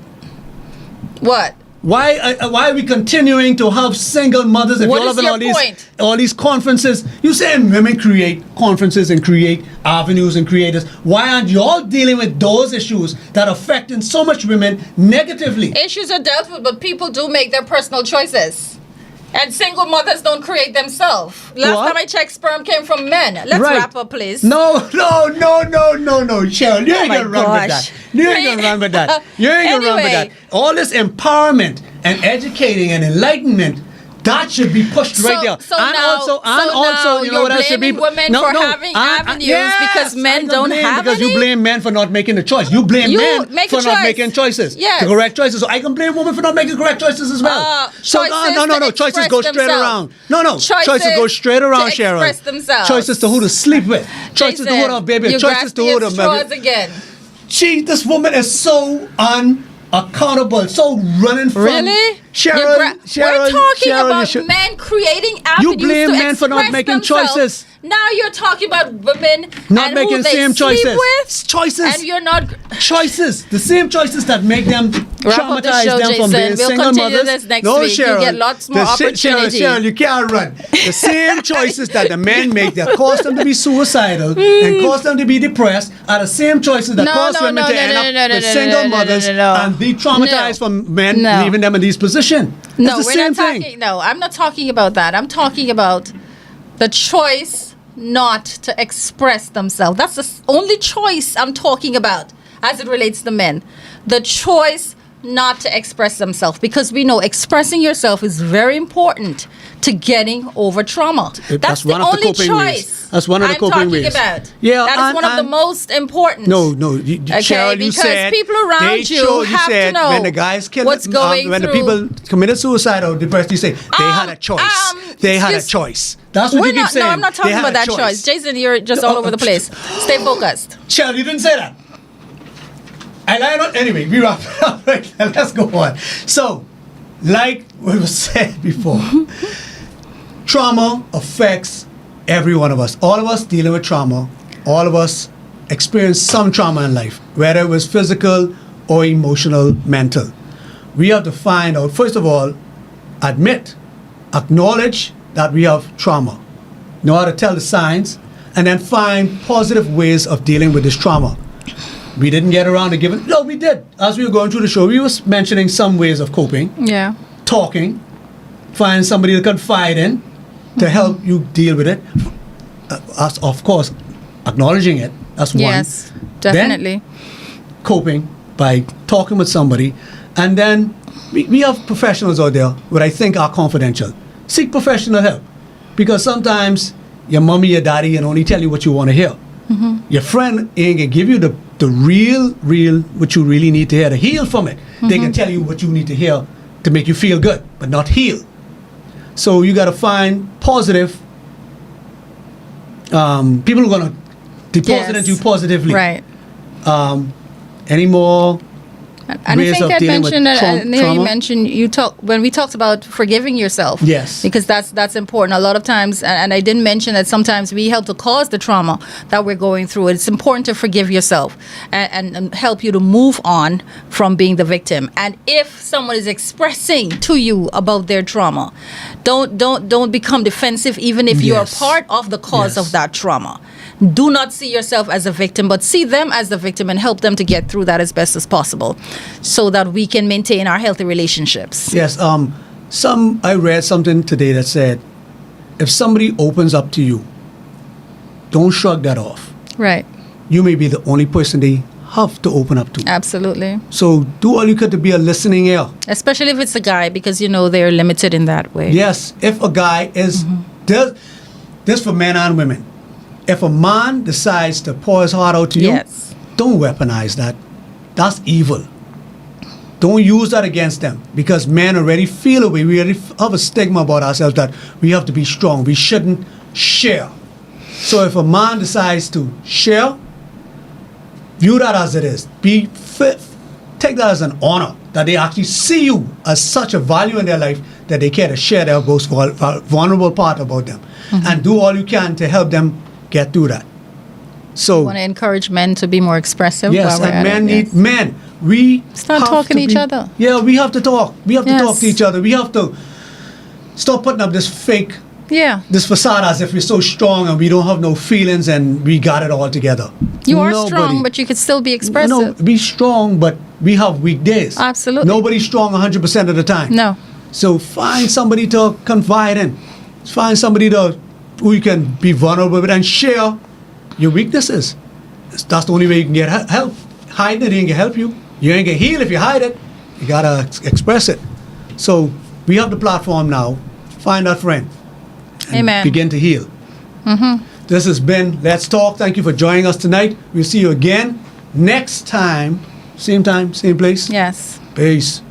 What? Why are we continuing to have single mothers? If What you're is having your point? all these conferences, you saying women create conferences and create avenues and creators. Why aren't you all dealing with those issues that are affecting so much women negatively? Issues are dealt with, but people do make their personal choices. And single mothers don't create themselves. Last What? time I checked, sperm came from men. Let's Right. wrap up, please. No, Cheryl, you ain't my gonna run with that. gosh. You ain't gonna run with that. You ain't gonna run with that. Anyway. All this empowerment and educating and enlightenment, that should be pushed right there. So now you know what else should be? blaming women for having avenues because men I don't blame have because any? you blame men for not making the choice. You blame You men make for a not choice. making choices. Yes. The correct choices. So I can blame women for not making correct choices as well. Choices to Choices express go straight themselves. around. Choices go straight around, to Sharon. express themselves. Choices to who to sleep with. Choices to who to have baby. you Choices to who to straws again. This woman is so unaccountable, so running from Really? Sharon. We're talking Sharon, about men creating avenues blame to men for not express making themselves. choices. Now you're talking about women Not and making who they same sleep choices. with, Choices. and you're not. Choices, the same choices that make them Wrap up the traumatize show, them from Jason. being We'll single continue mothers. this next no, week. You Cheryl, get lots more opportunity. Cheryl, you can't run. The same choices that the men make that cause them to be suicidal and cause them to be depressed are the same choices that cause women to end up with single mothers and be traumatized from men leaving them in these positions. No, it's the we're same not thing. talking. No, I'm not talking about that. I'm talking about the choice not to express themselves. That's the only choice I'm talking about as it relates to men. The choice not to express themselves, because we know expressing yourself is very important to getting over trauma. That's the one of the only coping ways. choice. That's one of the coping ways. I'm talking about. Yeah, that is one of the most important. No, Okay, Cheryl, you because said people around you have to said know when the guys killed what's going when through. the people committed suicide or depressed, you say they had a choice. They had a choice. That's what you keep saying. No, I'm not talking They had about a that choice. Jason, you're just all over the place. Stay focused. Cheryl, you didn't say that. I lied on. Anyway, we wrap it up. Right now. Let's go on. So, like what was said before, trauma affects every one of us. All of us dealing with trauma. All of us experience some trauma in life, whether it was physical or emotional, mental. We have to find out, first of all, admit, acknowledge that we have trauma, know how to tell the signs, and then find positive ways of dealing with this trauma. We didn't get around to giving, no, we did. As we were going through the show, we was mentioning some ways of coping, Yeah. talking, find somebody to confide in to help you deal with it. Us, of course, acknowledging it, that's one. Yes, definitely. Coping by talking with somebody, and then we have professionals out there what I think are confidential. Seek professional help, because sometimes your mommy, your daddy can only tell you what you want to hear. Your friend ain't gonna give you the real what you really need to hear to heal from it. They can tell you what you need to hear to make you feel good, but not heal. So you got to find positive people who are gonna deposit Yes. into you positively. Right. Any more And I ways think of I dealing with mentioned that. And you trauma? mentioned when we talked about forgiving yourself. Yes. Because that's important. A lot of times, and I didn't mention that sometimes we help to cause the trauma that we're going through. It's important to forgive yourself and help you to move on from being the victim. And if someone is expressing to you about their trauma, don't become defensive, even if you are Yes. part of the cause Yes. of that trauma. Do not see yourself as a victim, but see them as the victim and help them to get through that as best as possible so that we can maintain our healthy relationships. Yes. I read something today that said, if somebody opens up to you, don't shrug that off. Right. You may be the only person they have to open up to. Absolutely. So do all you could to be a listening ear. Especially if it's a guy, because they're limited in that way. Yes, if a guy is this for men and women. If a man decides to pour his heart out to you, Yes. don't weaponize that. That's evil. Don't use that against them, because men already feel a way. We already have a stigma about ourselves that we have to be strong. We shouldn't share. So if a man decides to share, view that as it is. Take that as an honor, that they actually see you as such a value in their life that they care to share their most vulnerable part about them. And do all you can to help them get through that. So I want to encourage men to be more expressive. yes, while we're and at men it. need Yes. men. We Start have talking to each be- other. Yeah, we have to talk. We have to talk to Yes. each other. We have to stop putting up this fake, Yeah. this facade as if we're so strong and we don't have no feelings and we got it all together. You are Nobody- strong, but you could still be expressive. No, be strong, but we have weak days. Absolutely. Nobody's strong 100% of the time. No. So find somebody to confide in. Find somebody who you can be vulnerable with and share your weaknesses. That's the only way you can get help. Hiding it ain't gonna help you. You ain't gonna heal if you hide it. You gotta express it. So we have the platform now. Find that friend. And Amen. begin to heal. This has been Let's Talk. Thank you for joining us tonight. We'll see you again next time. Same place. Yes. Peace.